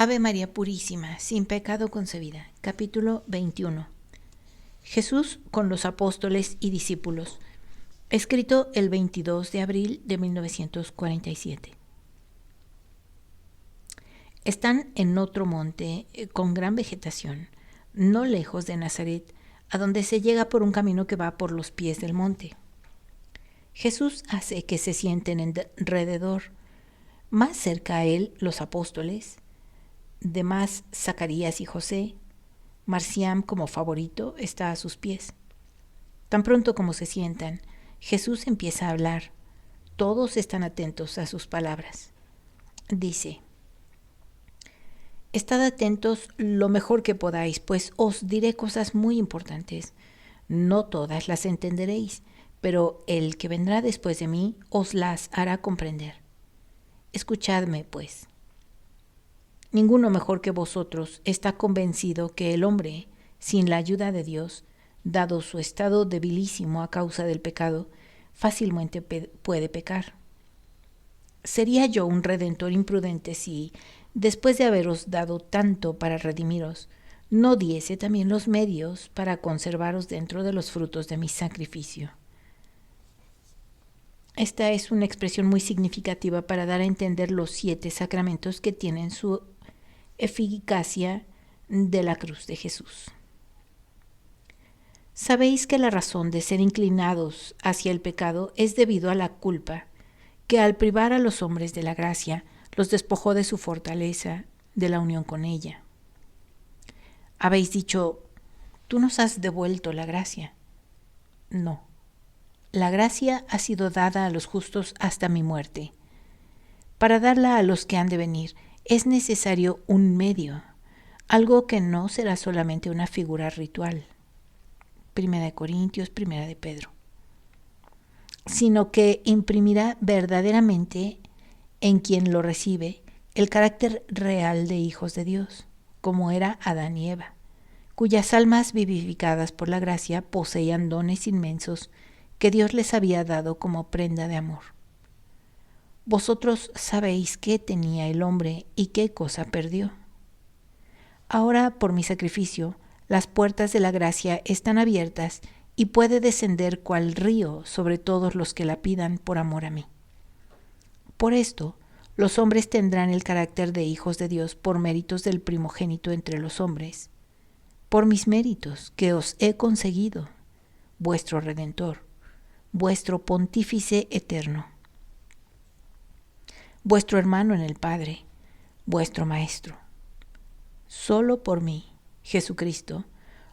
Ave María Purísima, sin pecado concebida. Capítulo 21. Jesús con los apóstoles y discípulos. Escrito el 22 de abril de 1947. Están en otro monte con gran vegetación, no lejos de Nazaret, a donde se llega por un camino que va por los pies del monte. Jesús hace que se sienten alrededor. Más cerca a él los apóstoles, demás Zacarías y José. Marciam, como favorito, está a sus pies. Tan pronto como se sientan, Jesús empieza a hablar. Todos están atentos a sus palabras. Dice: Estad atentos lo mejor que podáis, pues os diré cosas muy importantes. No todas las entenderéis, pero el que vendrá después de mí os las hará comprender. Escuchadme, pues. Ninguno mejor que vosotros está convencido que el hombre, sin la ayuda de Dios, dado su estado debilísimo a causa del pecado, fácilmente puede pecar. Sería yo un redentor imprudente si, después de haberos dado tanto para redimiros, no diese también los medios para conservaros dentro de los frutos de mi sacrificio. Esta es una expresión muy significativa para dar a entender los 7 sacramentos que tienen su eficacia de la cruz de Jesús. Sabéis que la razón de ser inclinados hacia el pecado es debido a la culpa, que al privar a los hombres de la gracia, los despojó de su fortaleza, de la unión con ella. Habéis dicho: tú nos has devuelto la gracia. No, la gracia ha sido dada a los justos hasta mi muerte. Para darla a los que han de venir, es necesario un medio, algo que no será solamente una figura ritual, 1 Corintios, 1 de Pedro, sino que imprimirá verdaderamente en quien lo recibe el carácter real de hijos de Dios, como era Adán y Eva, cuyas almas vivificadas por la gracia poseían dones inmensos que Dios les había dado como prenda de amor. Vosotros sabéis qué tenía el hombre y qué cosa perdió. Ahora, por mi sacrificio, las puertas de la gracia están abiertas y puede descender cual río sobre todos los que la pidan por amor a mí. Por esto, los hombres tendrán el carácter de hijos de Dios por méritos del primogénito entre los hombres, por mis méritos que os he conseguido, vuestro Redentor, vuestro Pontífice eterno, vuestro hermano en el Padre, vuestro Maestro. Solo por mí, Jesucristo,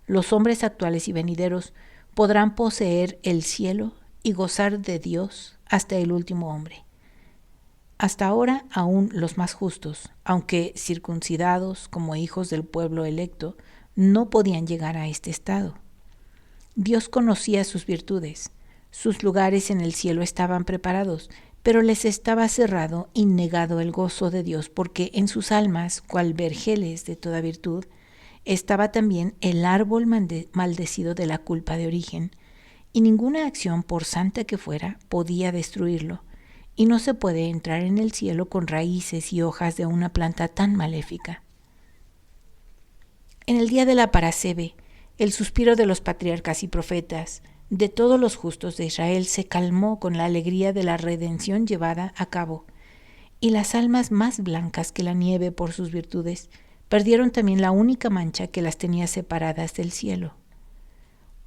los hombres actuales y venideros podrán poseer el cielo y gozar de Dios hasta el último hombre. Hasta ahora aún los más justos, aunque circuncidados como hijos del pueblo electo, no podían llegar a este estado. Dios conocía sus virtudes, sus lugares en el cielo estaban preparados, pero les estaba cerrado y negado el gozo de Dios, porque en sus almas, cual vergeles de toda virtud, estaba también el árbol maldecido de la culpa de origen, y ninguna acción, por santa que fuera, podía destruirlo, y no se puede entrar en el cielo con raíces y hojas de una planta tan maléfica. En el día de la Parasceve, el suspiro de los patriarcas y profetas, de todos los justos de Israel, se calmó con la alegría de la redención llevada a cabo, y las almas más blancas que la nieve por sus virtudes perdieron también la única mancha que las tenía separadas del cielo.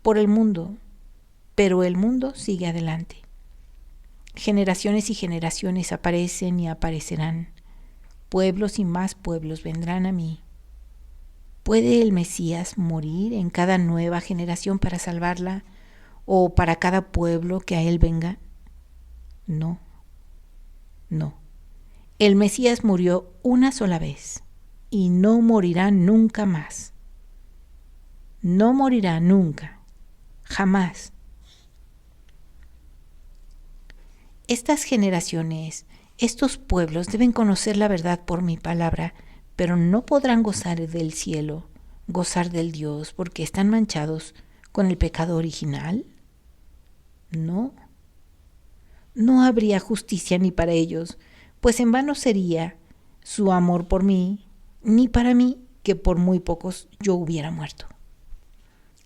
Por el mundo, pero el mundo sigue adelante. Generaciones y generaciones aparecen y aparecerán. Pueblos y más pueblos vendrán a mí. ¿Puede el Mesías morir en cada nueva generación para salvarla, o para cada pueblo que a él venga? No, no. El Mesías murió una sola vez y no morirá nunca más. No morirá nunca, jamás. Estas generaciones, estos pueblos deben conocer la verdad por mi palabra, pero no podrán gozar del cielo, gozar del Dios, porque están manchados con el pecado original. No, no habría justicia ni para ellos, pues en vano sería su amor por mí ni para mí, que por muy pocos yo hubiera muerto.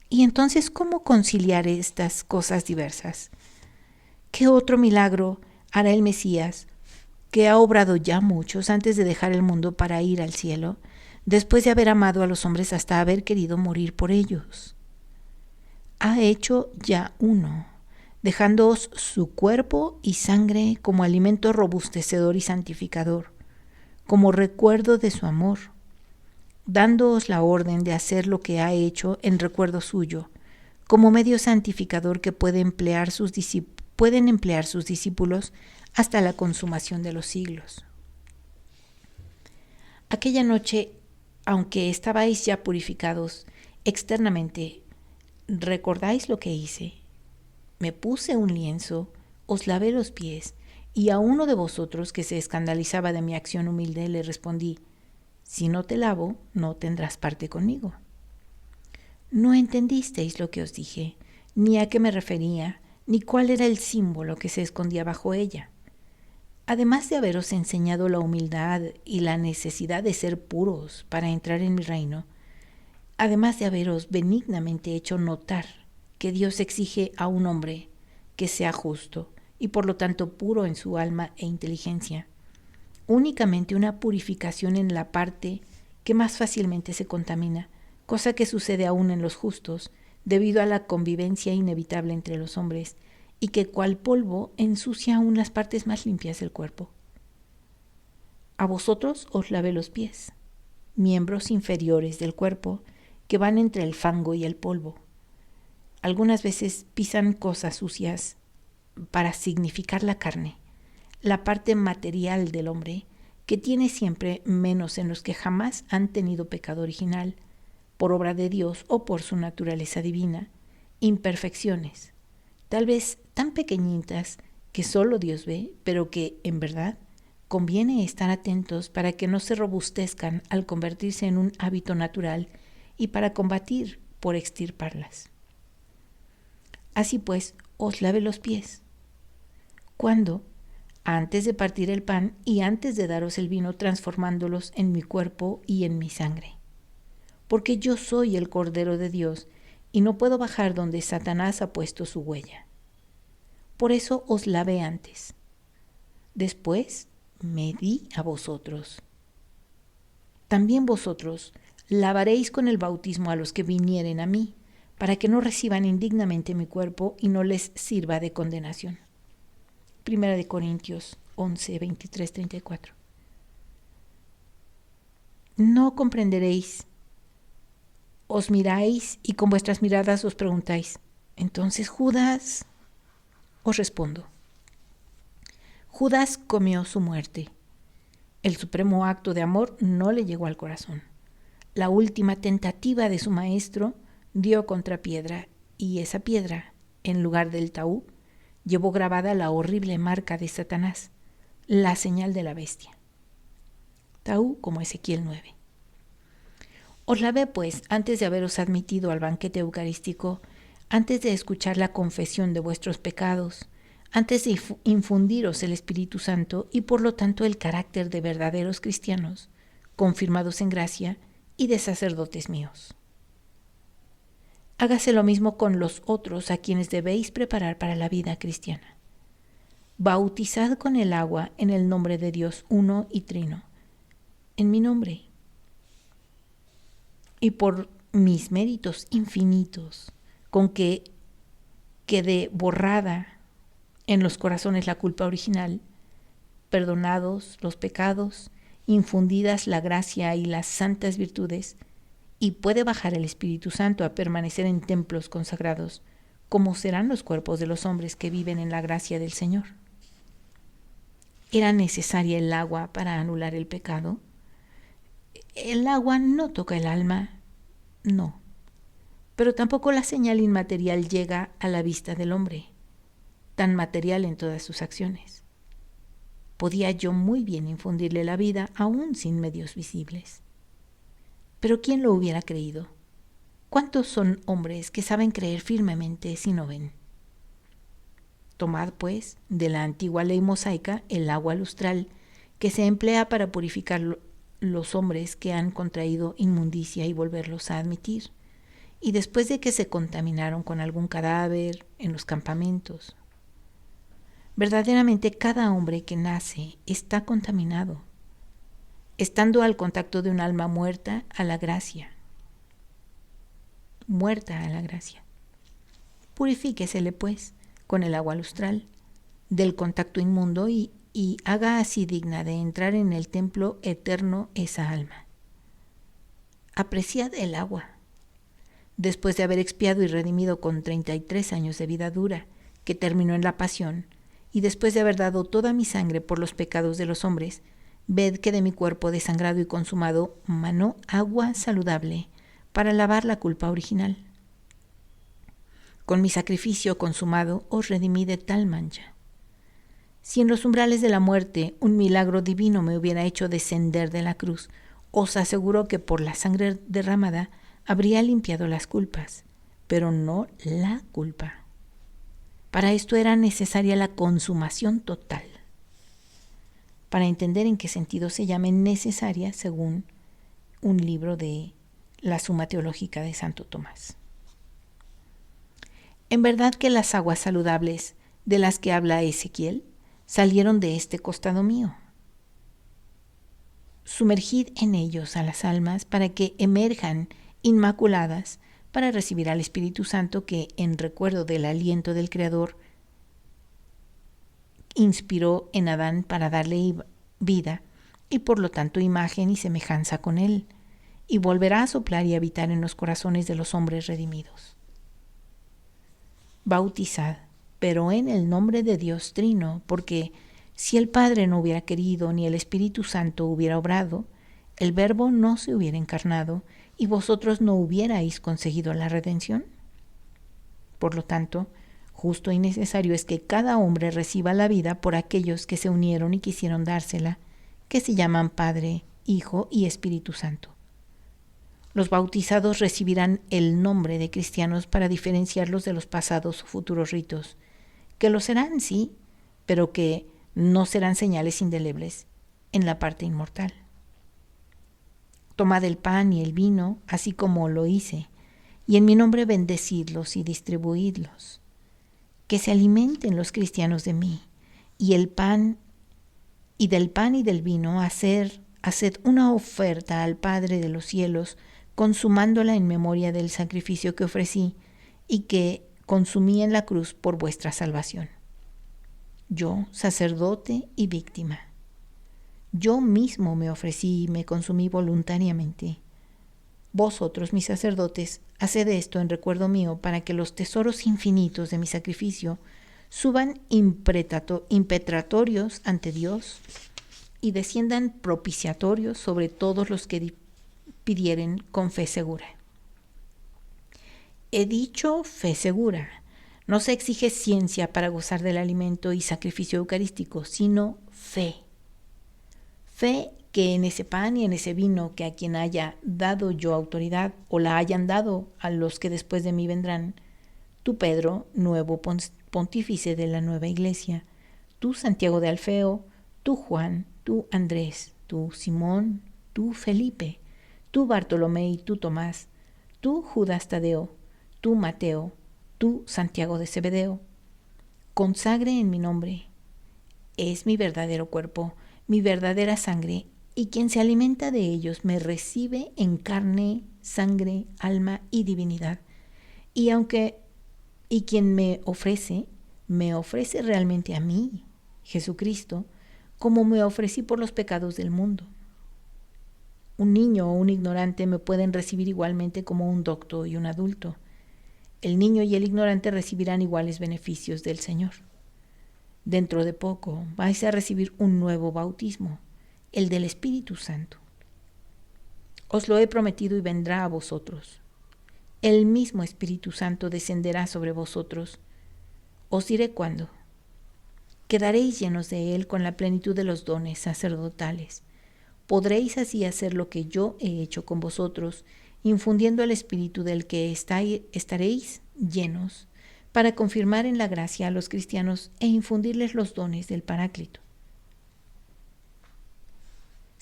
Y entonces, ¿cómo conciliar estas cosas diversas? ¿Qué otro milagro hará el Mesías, que ha obrado ya muchos antes de dejar el mundo para ir al cielo, después de haber amado a los hombres hasta haber querido morir por ellos? Ha hecho ya uno, dejándoos su cuerpo y sangre como alimento robustecedor y santificador, como recuerdo de su amor, dándoos la orden de hacer lo que ha hecho en recuerdo suyo, como medio santificador que pueden emplear sus discípulos hasta la consumación de los siglos. Aquella noche, aunque estabais ya purificados externamente, ¿recordáis lo que hice? Me puse un lienzo, os lavé los pies, y a uno de vosotros que se escandalizaba de mi acción humilde le respondí: si no te lavo, no tendrás parte conmigo. No entendisteis lo que os dije, ni a qué me refería, ni cuál era el símbolo que se escondía bajo ella. Además de haberos enseñado la humildad y la necesidad de ser puros para entrar en mi reino, además de haberos benignamente hecho notar que Dios exige a un hombre que sea justo y por lo tanto puro en su alma e inteligencia, únicamente una purificación en la parte que más fácilmente se contamina, cosa que sucede aún en los justos, debido a la convivencia inevitable entre los hombres, y que cual polvo ensucia aún las partes más limpias del cuerpo. A vosotros os lavé los pies, miembros inferiores del cuerpo que van entre el fango y el polvo. Algunas veces pisan cosas sucias para significar la carne, la parte material del hombre, que tiene siempre, menos en los que jamás han tenido pecado original, por obra de Dios o por su naturaleza divina, imperfecciones, tal vez tan pequeñitas que solo Dios ve, pero que, en verdad, conviene estar atentos para que no se robustezcan al convertirse en un hábito natural y para combatir por extirparlas. Así pues, os lavé los pies. ¿Cuándo? Antes de partir el pan y antes de daros el vino, transformándolos en mi cuerpo y en mi sangre. Porque yo soy el Cordero de Dios y no puedo bajar donde Satanás ha puesto su huella. Por eso os lavé antes. Después me di a vosotros. También vosotros lavaréis con el bautismo a los que vinieren a mí, para que no reciban indignamente mi cuerpo y no les sirva de condenación. 1 Corintios 11, 23, 34. No comprenderéis. Os miráis y con vuestras miradas os preguntáis: entonces Judas. Os respondo: Judas comió su muerte. El supremo acto de amor no le llegó al corazón. La última tentativa de su maestro dio contra piedra, y esa piedra, en lugar del taú, llevó grabada la horrible marca de Satanás, la señal de la bestia. Taú como Ezequiel 9. Os lavé, pues, antes de haberos admitido al banquete eucarístico, antes de escuchar la confesión de vuestros pecados, antes de infundiros el Espíritu Santo y por lo tanto el carácter de verdaderos cristianos, confirmados en gracia y de sacerdotes míos. Hágase lo mismo con los otros a quienes debéis preparar para la vida cristiana. Bautizad con el agua en el nombre de Dios uno y trino, en mi nombre, y por mis méritos infinitos, con que quede borrada en los corazones la culpa original, perdonados los pecados, infundidas la gracia y las santas virtudes, y puede bajar el Espíritu Santo a permanecer en templos consagrados, como serán los cuerpos de los hombres que viven en la gracia del Señor. ¿Era necesaria el agua para anular el pecado? El agua no toca el alma, no, pero tampoco la señal inmaterial llega a la vista del hombre, tan material en todas sus acciones. Podía yo muy bien infundirle la vida aún sin medios visibles. Pero ¿quién lo hubiera creído? ¿Cuántos son hombres que saben creer firmemente si no ven? Tomad, pues, de la antigua ley mosaica el agua lustral que se emplea para purificar los hombres que han contraído inmundicia y volverlos a admitir. Y después de que se contaminaron con algún cadáver en los campamentos. Verdaderamente cada hombre que nace está contaminado, estando al contacto de un alma muerta a la gracia. Muerta a la gracia. Purifíquesele, pues, con el agua lustral del contacto inmundo y haga así digna de entrar en el templo eterno esa alma. Apreciad el agua. Después de haber expiado y redimido con 33 años de vida dura, que terminó en la pasión, y después de haber dado toda mi sangre por los pecados de los hombres, ved que de mi cuerpo desangrado y consumado manó agua saludable para lavar la culpa original. Con mi sacrificio consumado os redimí de tal mancha. Si en los umbrales de la muerte un milagro divino me hubiera hecho descender de la cruz, os aseguro que por la sangre derramada habría limpiado las culpas, pero no la culpa. Para esto era necesaria la consumación total. Para entender en qué sentido se llame necesaria según un libro de la Suma Teológica de Santo Tomás. En verdad que las aguas saludables de las que habla Ezequiel salieron de este costado mío. Sumergid en ellos a las almas para que emerjan inmaculadas para recibir al Espíritu Santo que, en recuerdo del aliento del Creador, inspiró en Adán para darle vida y por lo tanto imagen y semejanza con él, y volverá a soplar y habitar en los corazones de los hombres redimidos. Bautizad, pero en el nombre de Dios Trino, porque si el Padre no hubiera querido ni el Espíritu Santo hubiera obrado, el Verbo no se hubiera encarnado y vosotros no hubierais conseguido la redención. Por lo tanto, justo y necesario es que cada hombre reciba la vida por aquellos que se unieron y quisieron dársela, que se llaman Padre, Hijo y Espíritu Santo. Los bautizados recibirán el nombre de cristianos para diferenciarlos de los pasados o futuros ritos, que lo serán, sí, pero que no serán señales indelebles en la parte inmortal. Tomad el pan y el vino, así como lo hice, y en mi nombre bendecidlos y distribuidlos. Que se alimenten los cristianos de mí, y del pan y del vino haced una oferta al Padre de los cielos, consumándola en memoria del sacrificio que ofrecí y que consumí en la cruz por vuestra salvación. Yo, sacerdote y víctima. Yo mismo me ofrecí y me consumí voluntariamente. Vosotros, mis sacerdotes, haced esto en recuerdo mío para que los tesoros infinitos de mi sacrificio suban impetratorios ante Dios y desciendan propiciatorios sobre todos los que pidieren con fe segura. He dicho fe segura. No se exige ciencia para gozar del alimento y sacrificio eucarístico, sino fe. Fe que en ese pan y en ese vino que a quien haya dado yo autoridad o la hayan dado a los que después de mí vendrán, tú Pedro, nuevo pontífice de la nueva iglesia, tú Santiago de Alfeo, tú Juan, tú Andrés, tú Simón, tú Felipe, tú Bartolomé y tú Tomás, tú Judas Tadeo, tú Mateo, tú Santiago de Zebedeo, consagre en mi nombre. Es mi verdadero cuerpo, mi verdadera sangre, y quien se alimenta de ellos me recibe en carne, sangre, alma y divinidad. Y quien me ofrece realmente a mí, Jesucristo, como me ofrecí por los pecados del mundo. Un niño o un ignorante me pueden recibir igualmente como un docto y un adulto. El niño y el ignorante recibirán iguales beneficios del Señor. Dentro de poco vais a recibir un nuevo bautismo, el del Espíritu Santo. Os lo he prometido y vendrá a vosotros. El mismo Espíritu Santo descenderá sobre vosotros. Os diré cuándo. Quedaréis llenos de él con la plenitud de los dones sacerdotales. Podréis así hacer lo que yo he hecho con vosotros, infundiendo el Espíritu del que estaréis llenos, para confirmar en la gracia a los cristianos e infundirles los dones del Paráclito.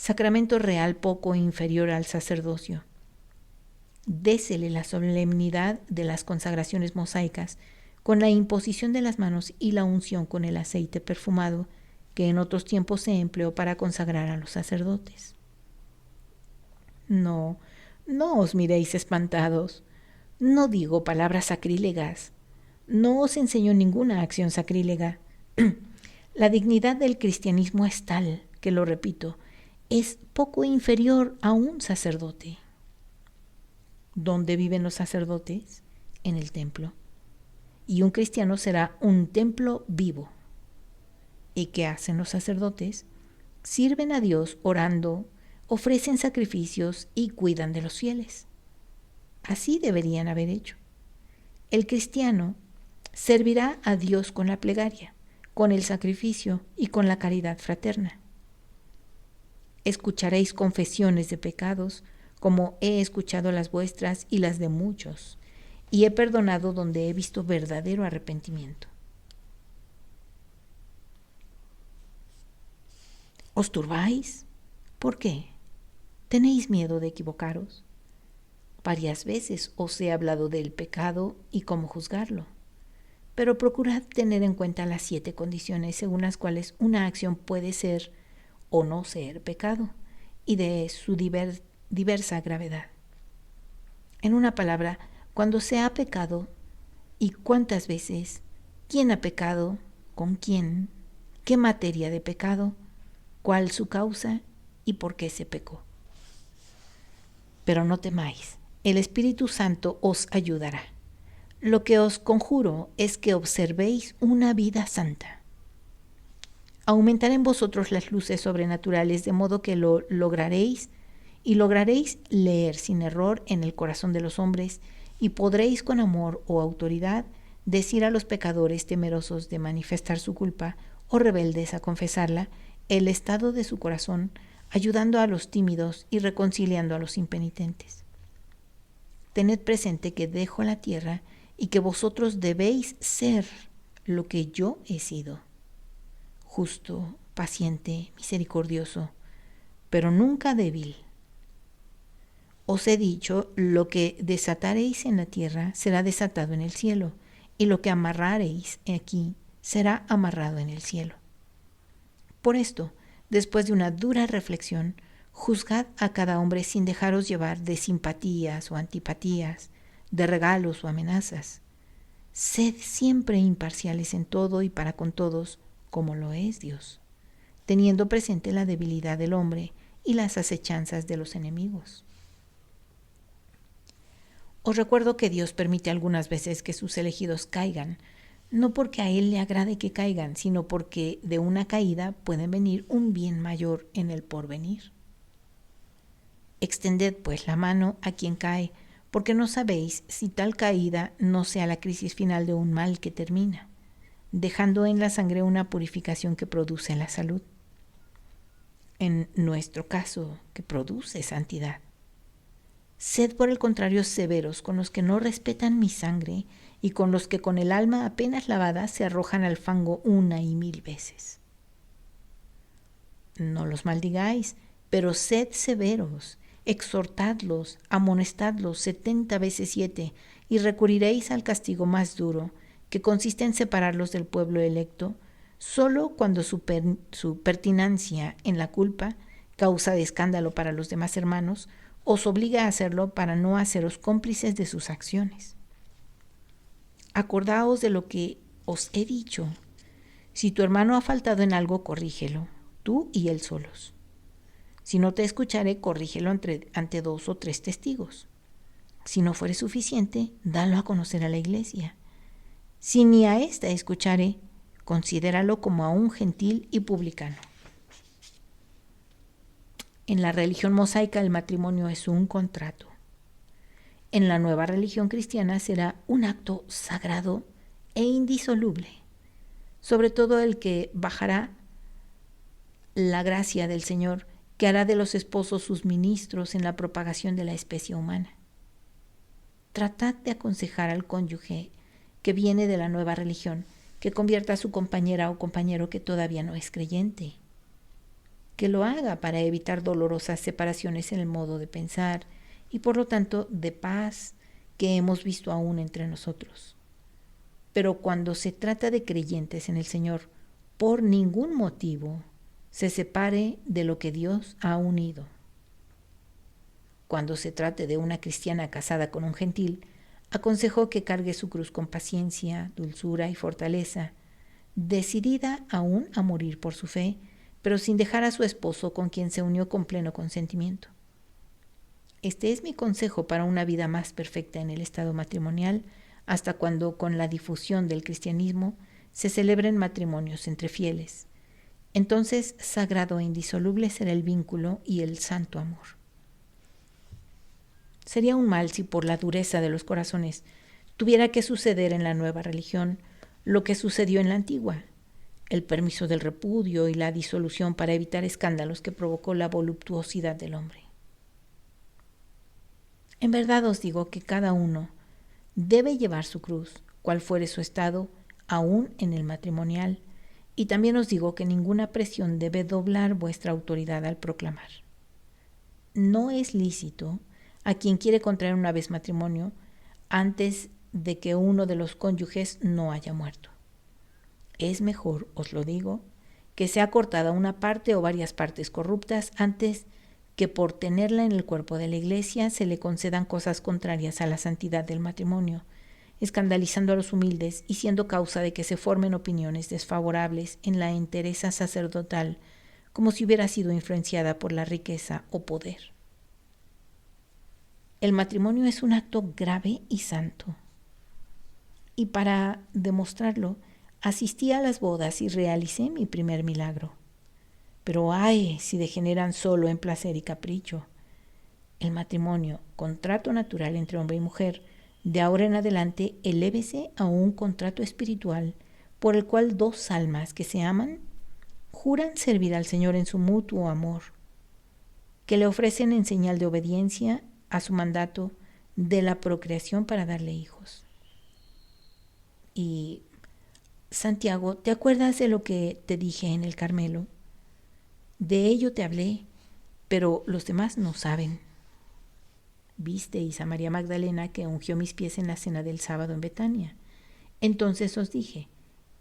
sacramento real poco inferior al sacerdocio. Désele la solemnidad de las consagraciones mosaicas con la imposición de las manos y la unción con el aceite perfumado que en otros tiempos se empleó para consagrar a los sacerdotes. No os miréis espantados. No digo palabras sacrílegas. No os enseño ninguna acción sacrílega. La dignidad del cristianismo es tal que, lo repito, es poco inferior a un sacerdote. ¿Dónde viven los sacerdotes? En el templo. Y un cristiano será un templo vivo. ¿Y qué hacen los sacerdotes? Sirven a Dios orando, ofrecen sacrificios y cuidan de los fieles. Así deberían haber hecho. El cristiano servirá a Dios con la plegaria, con el sacrificio y con la caridad fraterna. Escucharéis confesiones de pecados, como he escuchado las vuestras y las de muchos, y he perdonado donde he visto verdadero arrepentimiento. ¿Os turbáis? ¿Por qué? ¿Tenéis miedo de equivocaros? Varias veces os he hablado del pecado y cómo juzgarlo, pero procurad tener en cuenta las 7 condiciones según las cuales una acción puede ser o no ser pecado, y de su diversa gravedad. En una palabra, cuando se ha pecado y cuántas veces, quién ha pecado, con quién, qué materia de pecado, cuál su causa y por qué se pecó. Pero no temáis, el Espíritu Santo os ayudará. Lo que os conjuro es que observéis una vida santa. Aumentaré en vosotros las luces sobrenaturales, de modo que lo lograréis leer sin error en el corazón de los hombres, y podréis con amor o autoridad decir a los pecadores temerosos de manifestar su culpa o rebeldes a confesarla, el estado de su corazón, ayudando a los tímidos y reconciliando a los impenitentes. Tened presente que dejo la tierra y que vosotros debéis ser lo que yo he sido: justo, paciente, misericordioso, pero nunca débil. Os he dicho, lo que desataréis en la tierra será desatado en el cielo, y lo que amarraréis aquí será amarrado en el cielo. Por esto, después de una dura reflexión, juzgad a cada hombre sin dejaros llevar de simpatías o antipatías, de regalos o amenazas. Sed siempre imparciales en todo y para con todos, como lo es Dios, teniendo presente la debilidad del hombre y las acechanzas de los enemigos. Os recuerdo que Dios permite algunas veces que sus elegidos caigan, no porque a Él le agrade que caigan, sino porque de una caída puede venir un bien mayor en el porvenir. Extended pues la mano a quien cae, porque no sabéis si tal caída no sea la crisis final de un mal que termina, dejando en la sangre una purificación que produce la salud. En nuestro caso, que produce santidad. Sed por el contrario severos con los que no respetan mi sangre y con los que con el alma apenas lavada se arrojan al fango 1,000 veces. No los maldigáis, pero sed severos, exhortadlos, amonestadlos 70 veces 7, y recurriréis al castigo más duro, que consiste en separarlos del pueblo electo, solo cuando su pertinacia en la culpa, causa de escándalo para los demás hermanos, os obliga a hacerlo para no haceros cómplices de sus acciones. Acordaos de lo que os he dicho. Si tu hermano ha faltado en algo, corrígelo, tú y él solos. Si no te escuchare, corrígelo ante 2 o 3 testigos. Si no fuere suficiente, dalo a conocer a la iglesia. Si ni a ésta escuchare, considéralo como a un gentil y publicano. En la religión mosaica el matrimonio es un contrato. En la nueva religión cristiana será un acto sagrado e indisoluble, sobre todo el que bajará la gracia del Señor, que hará de los esposos sus ministros en la propagación de la especie humana. Tratad de aconsejar al cónyuge que viene de la nueva religión que convierta a su compañera o compañero que todavía no es creyente. que lo haga para evitar dolorosas separaciones en el modo de pensar y por lo tanto de paz que hemos visto aún entre nosotros. Pero cuando se trata de creyentes en el Señor, por ningún motivo se separe de lo que Dios ha unido. Cuando se trate de una cristiana casada con un gentil, aconsejó que cargue su cruz con paciencia, dulzura y fortaleza, decidida aún a morir por su fe, pero sin dejar a su esposo con quien se unió con pleno consentimiento. Este es mi consejo para una vida más perfecta en el estado matrimonial, hasta cuando con la difusión del cristianismo se celebren matrimonios entre fieles. Entonces sagrado e indisoluble será el vínculo y el santo amor. Sería un mal si por la dureza de los corazones tuviera que suceder en la nueva religión lo que sucedió en la antigua, el permiso del repudio y la disolución para evitar escándalos que provocó la voluptuosidad del hombre. En verdad os digo que cada uno debe llevar su cruz, cual fuere su estado, aún en el matrimonial, y también os digo que ninguna presión debe doblar vuestra autoridad al proclamar. No es lícito a quien quiere contraer una vez matrimonio antes de que uno de los cónyuges no haya muerto. Es mejor, os lo digo, que sea cortada una parte o varias partes corruptas antes que por tenerla en el cuerpo de la Iglesia se le concedan cosas contrarias a la santidad del matrimonio, escandalizando a los humildes y siendo causa de que se formen opiniones desfavorables en la entereza sacerdotal, como si hubiera sido influenciada por la riqueza o poder. El matrimonio es un acto grave y santo. Y para demostrarlo, asistí a las bodas y realicé mi primer milagro. Pero ay, si degeneran solo en placer y capricho. El matrimonio, contrato natural entre hombre y mujer, de ahora en adelante elévese a un contrato espiritual por el cual dos almas que se aman juran servir al Señor en su mutuo amor, que le ofrecen en señal de obediencia a su mandato de la procreación para darle hijos. Y, Santiago, ¿te acuerdas de lo que te dije en el Carmelo? De ello te hablé, pero los demás no saben. Visteis a María Magdalena que ungió mis pies en la cena del sábado en Betania. Entonces os dije,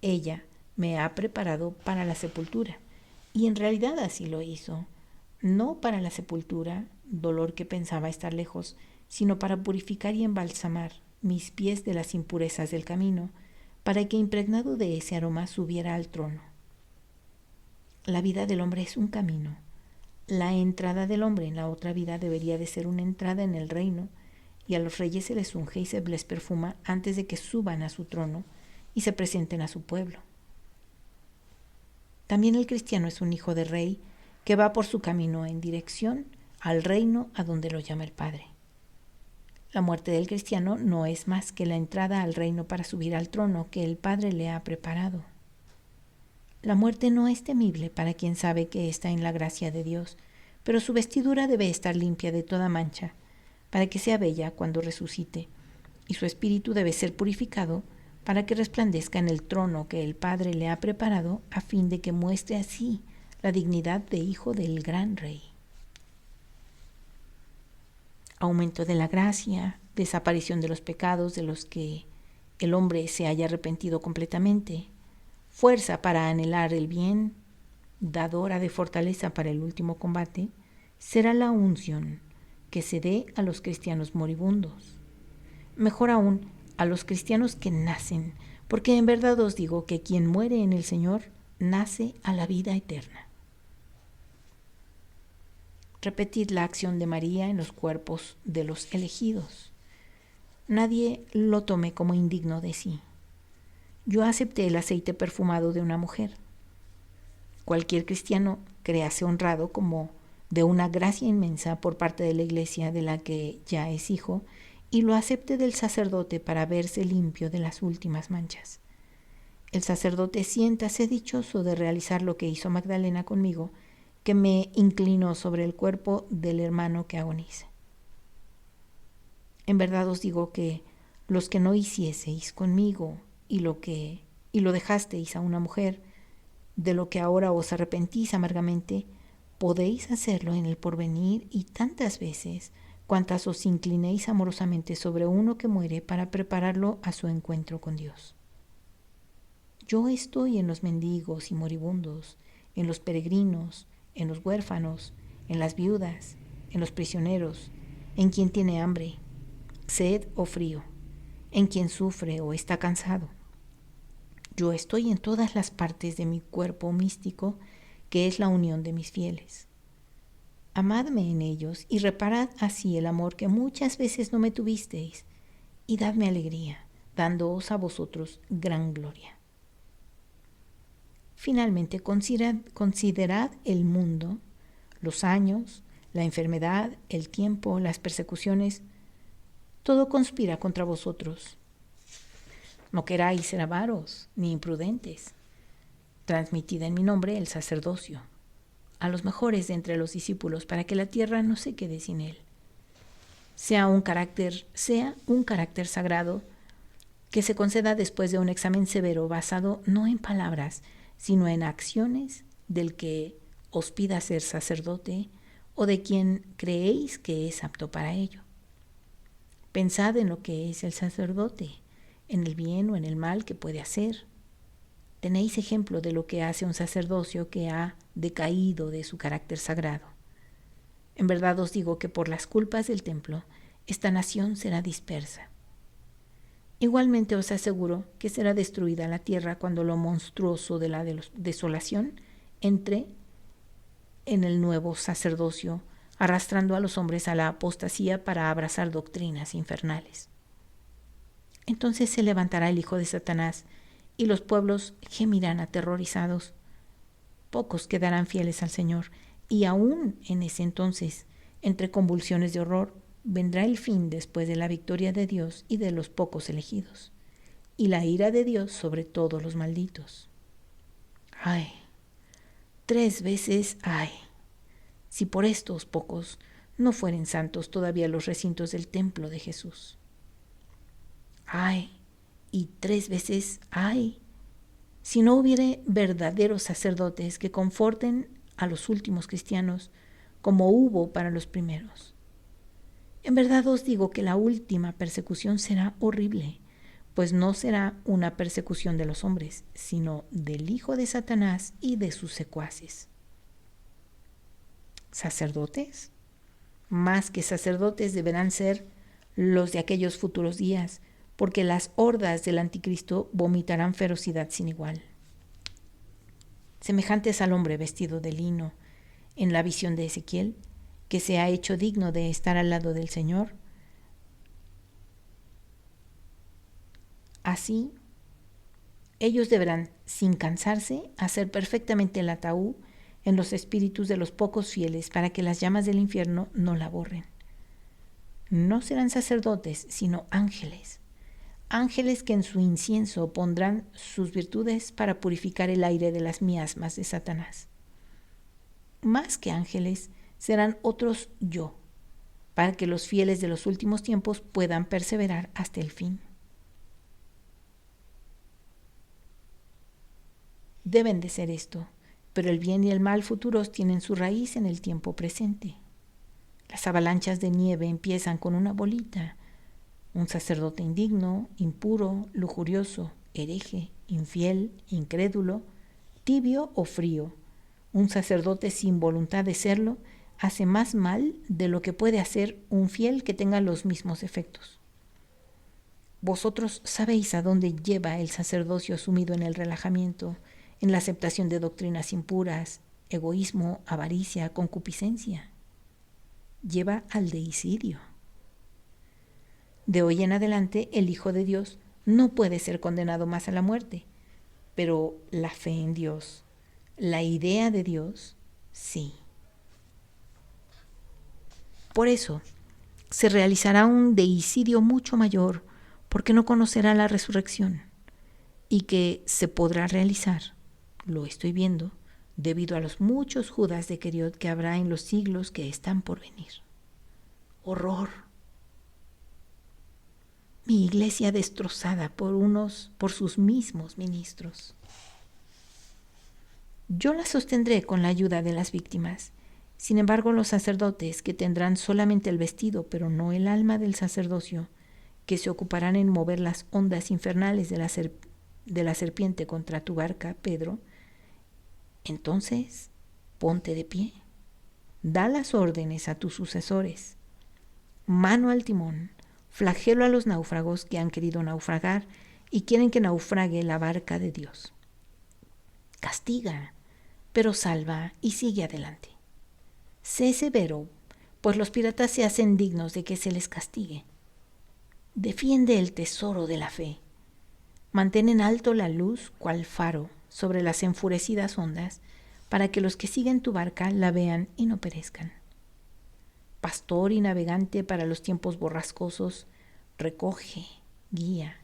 ella me ha preparado para la sepultura. Y en realidad así lo hizo, no para la sepultura, dolor que pensaba estar lejos, sino para purificar y embalsamar mis pies de las impurezas del camino, para que impregnado de ese aroma subiera al trono. La vida del hombre es un camino. La entrada del hombre en la otra vida debería de ser una entrada en el reino, y a los reyes se les unge y se les perfuma antes de que suban a su trono y se presenten a su pueblo. También el cristiano es un hijo de rey que va por su camino en dirección al reino a donde lo llama el Padre. La muerte del cristiano no es más que la entrada al reino para subir al trono que el Padre le ha preparado. La muerte no es temible para quien sabe que está en la gracia de Dios, pero su vestidura debe estar limpia de toda mancha, para que sea bella cuando resucite, y su espíritu debe ser purificado para que resplandezca en el trono que el Padre le ha preparado, a fin de que muestre así la dignidad de hijo del gran Rey. Aumento de la gracia, desaparición de los pecados de los que el hombre se haya arrepentido completamente, fuerza para anhelar el bien, dadora de fortaleza para el último combate, será la unción que se dé a los cristianos moribundos. Mejor aún, a los cristianos que nacen, porque en verdad os digo que quien muere en el Señor nace a la vida eterna. Repetid la acción de María en los cuerpos de los elegidos. Nadie lo tome como indigno de sí. Yo acepté el aceite perfumado de una mujer. Cualquier cristiano créase honrado como de una gracia inmensa por parte de la Iglesia de la que ya es hijo, y lo acepte del sacerdote para verse limpio de las últimas manchas. El sacerdote siéntase dichoso de realizar lo que hizo Magdalena conmigo, que me inclinó sobre el cuerpo del hermano que agoniza. En verdad os digo que los que no hicieseis conmigo y lo dejasteis a una mujer, de lo que ahora os arrepentís amargamente, Podéis hacerlo en el porvenir y tantas veces cuantas os inclinéis amorosamente sobre uno que muere para prepararlo a su encuentro con Dios. Yo estoy en los mendigos y moribundos, en los peregrinos, en los huérfanos, en las viudas, en los prisioneros, en quien tiene hambre, sed o frío, en quien sufre o está cansado. Yo estoy en todas las partes de mi cuerpo místico, que es la unión de mis fieles. Amadme en ellos y reparad así el amor que muchas veces no me tuvisteis, y dadme alegría, dándoos a vosotros gran gloria. Finalmente, considerad el mundo, los años, la enfermedad, el tiempo, las persecuciones. Todo conspira contra vosotros. No queráis ser avaros ni imprudentes. Transmitid en mi nombre el sacerdocio a los mejores de entre los discípulos, para que la tierra no se quede sin él. Sea un carácter sagrado que se conceda después de un examen severo basado no en palabras, sino en acciones del que os pida ser sacerdote o de quien creéis que es apto para ello. Pensad en lo que es el sacerdote, en el bien o en el mal que puede hacer. Tenéis ejemplo de lo que hace un sacerdocio que ha decaído de su carácter sagrado. En verdad os digo que por las culpas del templo, esta nación será dispersa. Igualmente os aseguro que será destruida la tierra cuando lo monstruoso de la desolación entre en el nuevo sacerdocio, arrastrando a los hombres a la apostasía para abrazar doctrinas infernales. Entonces se levantará el hijo de Satanás, y los pueblos gemirán aterrorizados. Pocos quedarán fieles al Señor, y aún en ese entonces, entre convulsiones de horror, vendrá el fin después de la victoria de Dios y de los pocos elegidos, y la ira de Dios sobre todos los malditos. ¡Ay! 3 veces ¡ay! Si por estos pocos no fueren santos todavía los recintos del templo de Jesús. ¡Ay! Y 3 veces ¡ay! Si no hubiere verdaderos sacerdotes que conforten a los últimos cristianos como hubo para los primeros. En verdad os digo que la última persecución será horrible, pues no será una persecución de los hombres, sino del hijo de Satanás y de sus secuaces. ¿Sacerdotes? Más que sacerdotes deberán ser los de aquellos futuros días, porque las hordas del anticristo vomitarán ferocidad sin igual. Semejantes al hombre vestido de lino en la visión de Ezequiel, que se ha hecho digno de estar al lado del Señor, así ellos deberán, sin cansarse, hacer perfectamente el ataúd en los espíritus de los pocos fieles para que las llamas del infierno no la borren. No serán sacerdotes, sino ángeles. Ángeles que en su incienso pondrán sus virtudes para purificar el aire de las miasmas de Satanás. Más que ángeles, serán otros yo, para que los fieles de los últimos tiempos puedan perseverar hasta el fin. Deben de ser esto, pero el bien y el mal futuros tienen su raíz en el tiempo presente. Las avalanchas de nieve empiezan con una bolita. Un sacerdote indigno, impuro, lujurioso, hereje, infiel, incrédulo, tibio o frío. Un sacerdote sin voluntad de serlo hace más mal de lo que puede hacer un fiel que tenga los mismos efectos. Vosotros sabéis a dónde lleva el sacerdocio sumido en el relajamiento, en la aceptación de doctrinas impuras, egoísmo, avaricia, concupiscencia. Lleva al deicidio. De hoy en adelante, el Hijo de Dios no puede ser condenado más a la muerte, pero la fe en Dios, la idea de Dios, sí. Por eso, se realizará un deicidio mucho mayor, porque no conocerá la resurrección, y que se podrá realizar, lo estoy viendo, debido a los muchos Judas de Queriot que habrá en los siglos que están por venir. ¡Horror! Mi iglesia destrozada por sus mismos ministros. Yo la sostendré con la ayuda de las víctimas, Sin embargo, los sacerdotes, que tendrán solamente el vestido, pero no el alma del sacerdocio, que se ocuparán en mover las ondas infernales de la serpiente contra tu barca, Pedro, entonces ponte de pie, da las órdenes a tus sucesores, mano al timón, flagelo a los náufragos que han querido naufragar y quieren que naufrague la barca de Dios. Castiga, pero salva y sigue adelante. Sé severo, pues los piratas se hacen dignos de que se les castigue. Defiende el tesoro de la fe. Mantén en alto la luz, cual faro, sobre las enfurecidas ondas, para que los que siguen tu barca la vean y no perezcan. Pastor y navegante para los tiempos borrascosos, recoge, guía,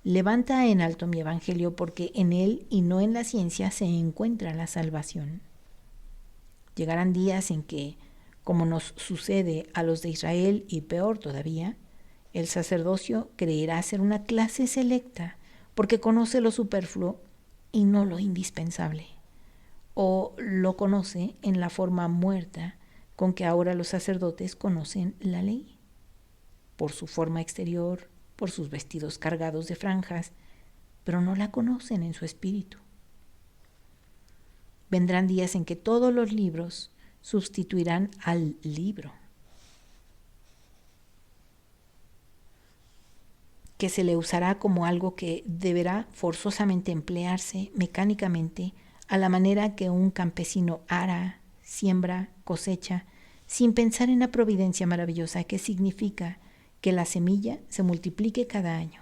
levanta en alto mi evangelio, porque en él y no en la ciencia se encuentra la salvación. Llegarán días en que, como nos sucede a los de Israel y peor todavía, el sacerdocio creerá ser una clase selecta porque conoce lo superfluo y no lo indispensable, o lo conoce en la forma muerta con que ahora los sacerdotes conocen la ley, por su forma exterior, por sus vestidos cargados de franjas, pero no la conocen en su espíritu. Vendrán días en que todos los libros sustituirán al libro, que se le usará como algo que deberá forzosamente emplearse mecánicamente a la manera que un campesino ara, siembra, cosecha, sin pensar en la providencia maravillosa que significa que la semilla se multiplique cada año.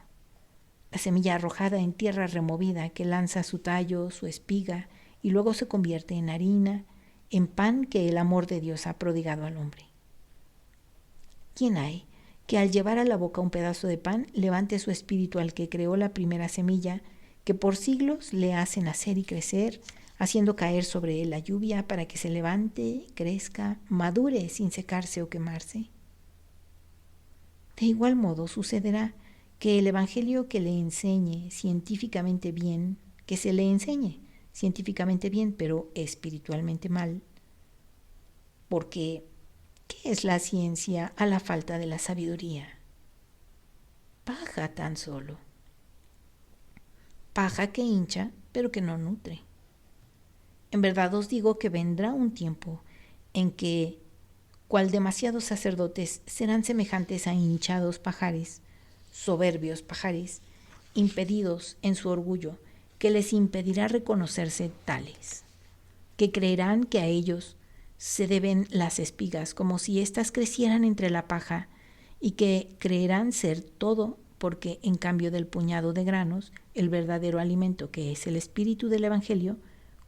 La semilla arrojada en tierra removida que lanza su tallo, su espiga, y luego se convierte en harina, en pan que el amor de Dios ha prodigado al hombre. ¿Quién hay que al llevar a la boca un pedazo de pan levante su espíritu al que creó la primera semilla, que por siglos le hace nacer y crecer, haciendo caer sobre él la lluvia para que se levante, crezca, madure sin secarse o quemarse? De igual modo sucederá que el evangelio que le enseñe científicamente bien, que se le enseñe científicamente bien, pero espiritualmente mal, porque ¿qué es la ciencia a la falta de la sabiduría? Paja tan solo. Paja que hincha, pero que no nutre. En verdad os digo que vendrá un tiempo en que, cual demasiados sacerdotes, serán semejantes a hinchados pajares, soberbios pajares, impedidos en su orgullo, que les impedirá reconocerse tales, que creerán que a ellos se deben las espigas como si éstas crecieran entre la paja, y que creerán ser todo porque en cambio del puñado de granos, el verdadero alimento que es el espíritu del evangelio,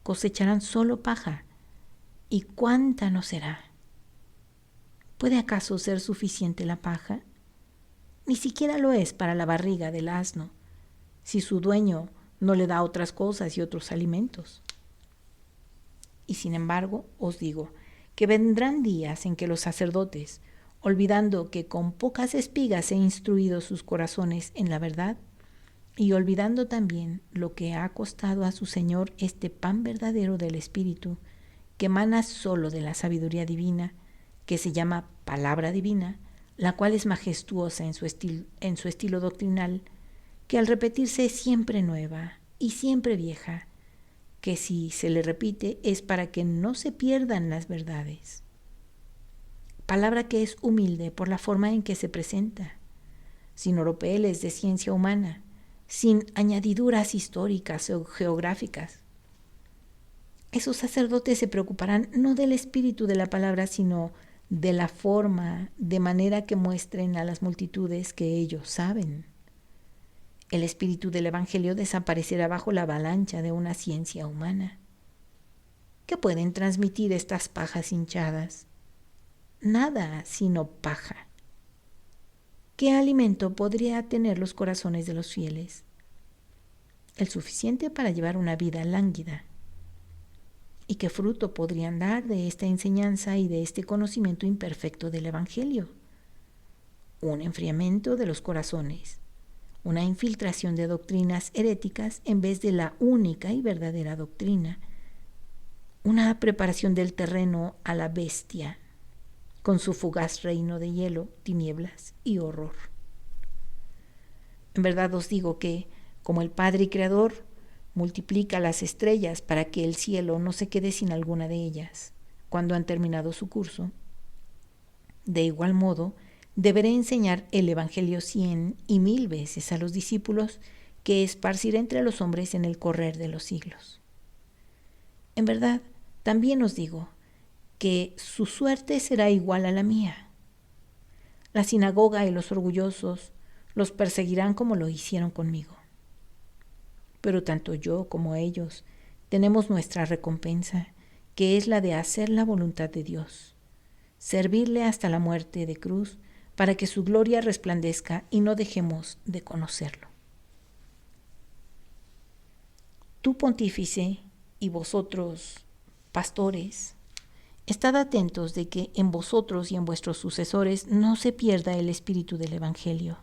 cosecharán solo paja. ¿Y cuánta no será? ¿Puede acaso ser suficiente la paja? Ni siquiera lo es para la barriga del asno, si su dueño no le da otras cosas y otros alimentos. Y sin embargo, os digo que vendrán días en que los sacerdotes, olvidando que con pocas espigas he instruido sus corazones en la verdad, y olvidando también lo que ha costado a su Señor este pan verdadero del Espíritu, que emana solo de la sabiduría divina, que se llama palabra divina, la cual es majestuosa en su estilo doctrinal, que al repetirse es siempre nueva y siempre vieja, que si se le repite es para que no se pierdan las verdades. Palabra que es humilde por la forma en que se presenta, sin oropeles de ciencia humana, sin añadiduras históricas o geográficas. Esos sacerdotes se preocuparán no del espíritu de la palabra, sino de la forma, de manera que muestren a las multitudes que ellos saben. El espíritu del evangelio desaparecerá bajo la avalancha de una ciencia humana. ¿Qué pueden transmitir estas pajas hinchadas? Nada sino paja. ¿Qué alimento podría tener los corazones de los fieles? El suficiente para llevar una vida lánguida. ¿Y qué fruto podrían dar de esta enseñanza y de este conocimiento imperfecto del evangelio? Un enfriamiento de los corazones, una infiltración de doctrinas heréticas en vez de la única y verdadera doctrina, una preparación del terreno a la bestia, con su fugaz reino de hielo, tinieblas y horror. En verdad os digo que, como el Padre Creador multiplica las estrellas para que el cielo no se quede sin alguna de ellas cuando han terminado su curso, de igual modo deberé enseñar el Evangelio 100 y 1000 veces a los discípulos que esparciré entre los hombres en el correr de los siglos. En verdad, también os digo que su suerte será igual a la mía. La sinagoga y los orgullosos los perseguirán como lo hicieron conmigo. Pero tanto yo como ellos tenemos nuestra recompensa, que es la de hacer la voluntad de Dios, servirle hasta la muerte de cruz para que su gloria resplandezca y no dejemos de conocerlo. Tú, pontífice, y vosotros, pastores, estad atentos de que en vosotros y en vuestros sucesores no se pierda el espíritu del Evangelio.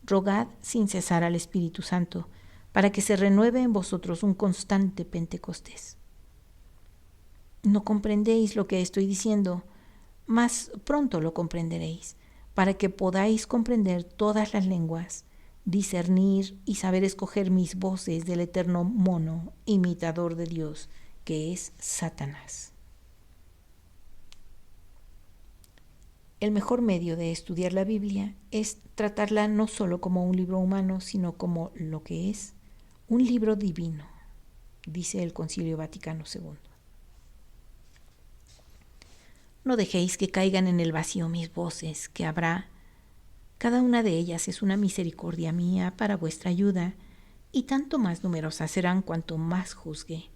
Rogad sin cesar al Espíritu Santo, para que se renueve en vosotros un constante Pentecostés. No comprendéis lo que estoy diciendo, mas pronto lo comprenderéis, para que podáis comprender todas las lenguas, discernir y saber escoger mis voces del eterno mono, imitador de Dios, que es Satanás. El mejor medio de estudiar la Biblia es tratarla no solo como un libro humano, sino como lo que es, un libro divino, dice el Concilio Vaticano II. No dejéis que caigan en el vacío mis voces, que habrá. Cada una de ellas es una misericordia mía para vuestra ayuda, y tanto más numerosas serán cuanto más juzgue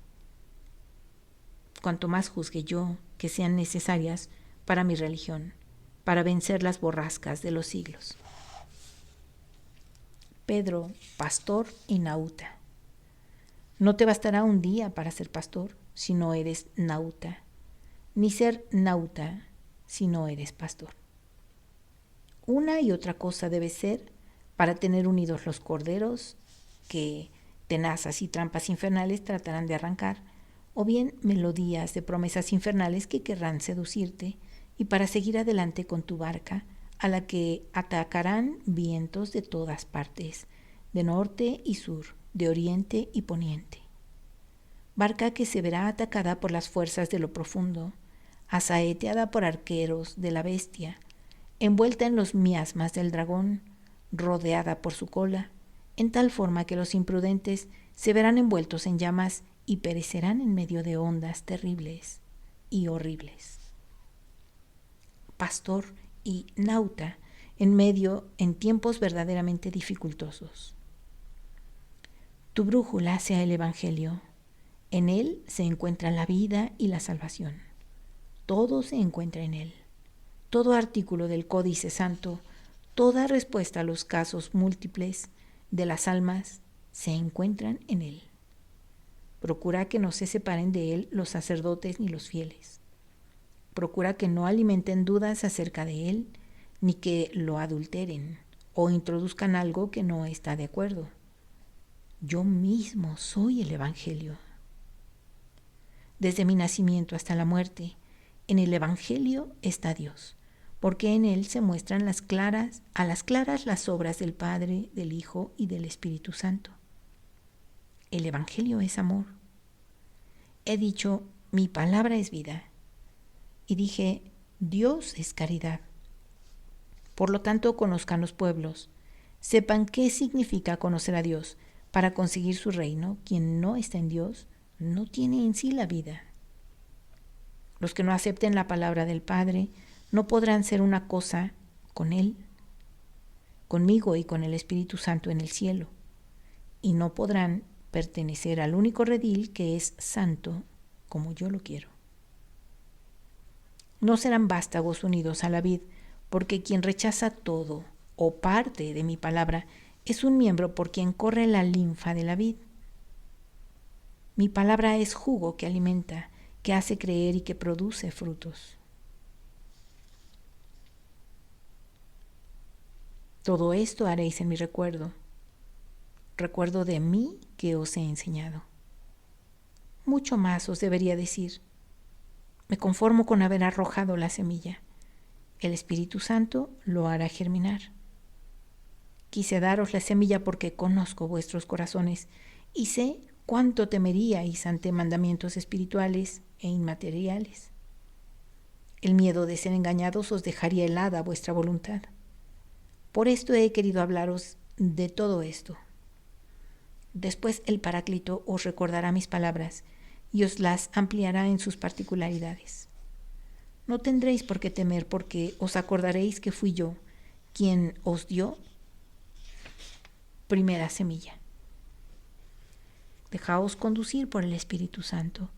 yo que sean necesarias para mi religión, para vencer las borrascas de los siglos. Pedro, pastor y nauta. No te bastará un día para ser pastor si no eres nauta, ni ser nauta si no eres pastor. Una y otra cosa debe ser para tener unidos los corderos que tenazas y trampas infernales tratarán de arrancar, o bien melodías de promesas infernales que querrán seducirte, y para seguir adelante con tu barca, a la que atacarán vientos de todas partes, de norte y sur, de oriente y poniente. Barca que se verá atacada por las fuerzas de lo profundo, asaeteada por arqueros de la bestia, envuelta en los miasmas del dragón, rodeada por su cola, en tal forma que los imprudentes se verán envueltos en llamas y perecerán en medio de ondas terribles y horribles. Pastor y nauta en tiempos verdaderamente dificultosos. Tu brújula sea el Evangelio. En él se encuentra la vida y la salvación. Todo se encuentra en él. Todo artículo del Códice Santo, toda respuesta a los casos múltiples de las almas se encuentran en él. Procura que no se separen de él los sacerdotes ni los fieles. Procura que no alimenten dudas acerca de él, ni que lo adulteren o introduzcan algo que no está de acuerdo. Yo mismo soy el Evangelio. Desde mi nacimiento hasta la muerte, en el Evangelio está Dios, porque en él se muestran a las claras las obras del Padre, del Hijo y del Espíritu Santo. El Evangelio es amor. He dicho, mi palabra es vida. Y dije, Dios es caridad. Por lo tanto, conozcan los pueblos, sepan qué significa conocer a Dios. Para conseguir su reino, quien no está en Dios no tiene en sí la vida. Los que no acepten la palabra del Padre no podrán ser una cosa con Él, conmigo y con el Espíritu Santo en el cielo, y no podrán pertenecer al único redil que es santo como yo lo quiero. No serán vástagos unidos a la vid, porque quien rechaza todo o parte de mi palabra es un miembro por quien corre la linfa de la vid. Mi palabra es jugo que alimenta, que hace creer y que produce frutos. Todo esto haréis en mi recuerdo de mí que os he enseñado. Mucho más os debería decir. Me conformo con haber arrojado la semilla. El Espíritu Santo lo hará germinar. Quise daros la semilla porque conozco vuestros corazones y sé cuánto temeríais ante mandamientos espirituales e inmateriales. El miedo de ser engañados os dejaría helada vuestra voluntad. Por esto he querido hablaros de todo esto. Después el Paráclito os recordará mis palabras y os las ampliará en sus particularidades. No tendréis por qué temer, porque os acordaréis que fui yo quien os dio primera semilla. Dejaos conducir por el Espíritu Santo.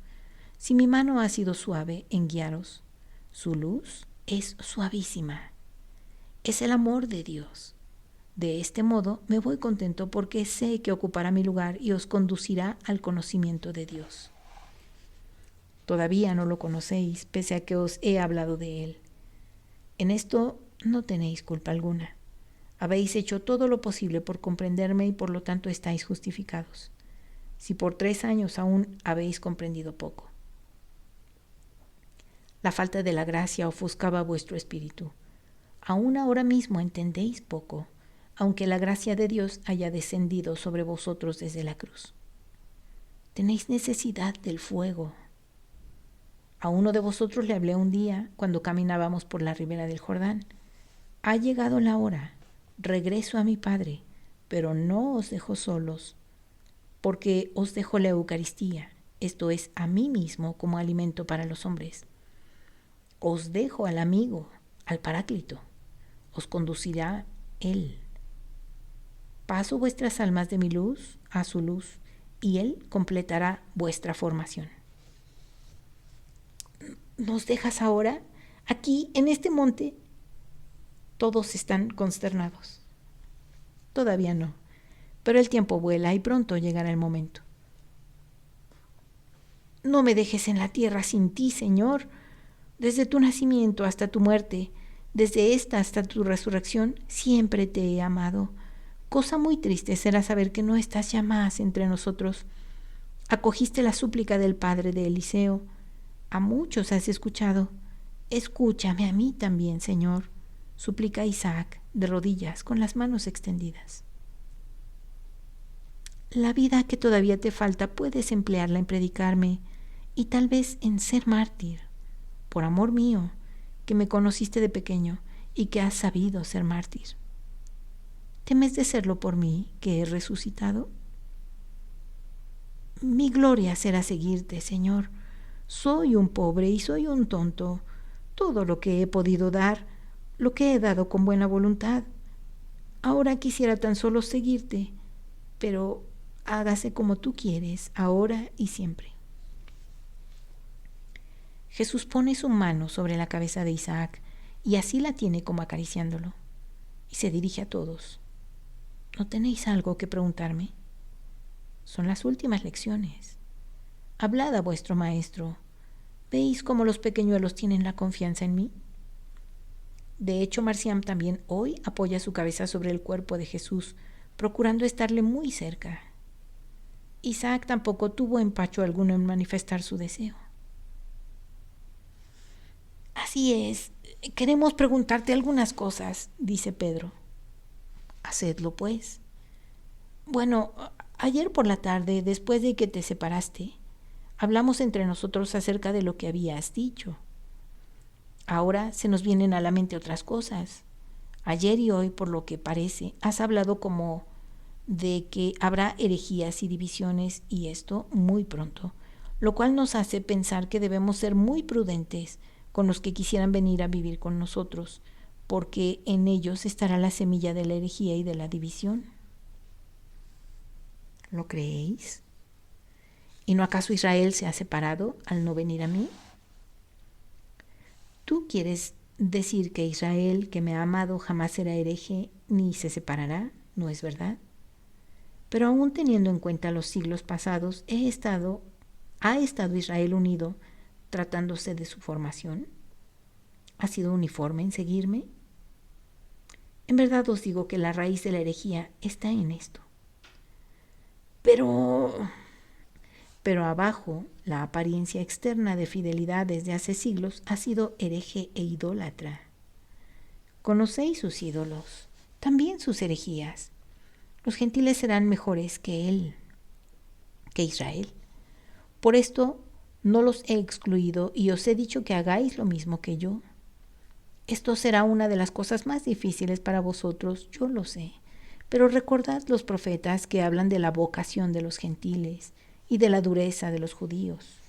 Si mi mano ha sido suave en guiaros, su luz es suavísima. Es el amor de Dios. De este modo me voy contento porque sé que ocupará mi lugar y os conducirá al conocimiento de Dios. Todavía no lo conocéis, pese a que os he hablado de él. En esto no tenéis culpa alguna. Habéis hecho todo lo posible por comprenderme y por lo tanto estáis justificados. Si por 3 años aún habéis comprendido poco. La falta de la gracia ofuscaba vuestro espíritu. Aún ahora mismo entendéis poco, aunque la gracia de Dios haya descendido sobre vosotros desde la cruz. Tenéis necesidad del fuego. A uno de vosotros le hablé un día cuando caminábamos por la ribera del Jordán. Ha llegado la hora, regreso a mi Padre, pero no os dejo solos, porque os dejo la Eucaristía, esto es, a mí mismo como alimento para los hombres. Os dejo al amigo, al Paráclito, os conducirá Él. Paso vuestras almas de mi luz a su luz, y Él completará vuestra formación. ¿Nos dejas ahora? Aquí, en este monte. Todos están consternados. Todavía no, pero el tiempo vuela y pronto llegará el momento. No me dejes en la tierra sin ti, Señor. Desde tu nacimiento hasta tu muerte, desde esta hasta tu resurrección, siempre te he amado. Cosa muy triste será saber que no estás ya más entre nosotros. Acogiste la súplica del padre de Eliseo. A muchos has escuchado. Escúchame a mí también, Señor, suplica Isaac de rodillas con las manos extendidas. La vida que todavía te falta puedes emplearla en predicarme y tal vez en ser mártir, por amor mío, que me conociste de pequeño y que has sabido ser mártir. ¿Temes de serlo por mí, que he resucitado? Mi gloria será seguirte, Señor. Soy un pobre y soy un tonto. Todo lo que he podido dar, lo que he dado con buena voluntad. Ahora quisiera tan solo seguirte, pero hágase como tú quieres, ahora y siempre. Jesús pone su mano sobre la cabeza de Isaac y así la tiene como acariciándolo. Y se dirige a todos. ¿No tenéis algo que preguntarme? Son las últimas lecciones. Hablad a vuestro maestro. ¿Veis cómo los pequeñuelos tienen la confianza en mí? De hecho, Marciam también hoy apoya su cabeza sobre el cuerpo de Jesús, procurando estarle muy cerca. Isaac tampoco tuvo empacho alguno en manifestar su deseo. Así es, queremos preguntarte algunas cosas, dice Pedro. Hacedlo, pues. Bueno, ayer por la tarde, después de que te separaste, hablamos entre nosotros acerca de lo que habías dicho. Ahora se nos vienen a la mente otras cosas. Ayer y hoy, por lo que parece, has hablado como de que habrá herejías y divisiones, y esto muy pronto, lo cual nos hace pensar que debemos ser muy prudentes con los que quisieran venir a vivir con nosotros, porque en ellos estará la semilla de la herejía y de la división. ¿Lo creéis? ¿Y no acaso Israel se ha separado al no venir a mí? ¿Tú quieres decir que Israel, que me ha amado, jamás será hereje ni se separará? ¿No es verdad? Pero aún teniendo en cuenta los siglos pasados, ¿ha estado Israel unido tratándose de su formación? ¿Ha sido uniforme en seguirme? En verdad os digo que la raíz de la herejía está en esto. Pero pero abajo la apariencia externa de fidelidad desde hace siglos ha sido hereje e idólatra. Conocéis sus ídolos, también sus herejías. Los gentiles serán mejores que él, que Israel. Por esto no los he excluido y os he dicho que hagáis lo mismo que yo. Esto será una de las cosas más difíciles para vosotros, yo lo sé. Pero recordad los profetas que hablan de la vocación de los gentiles y de la dureza de los judíos.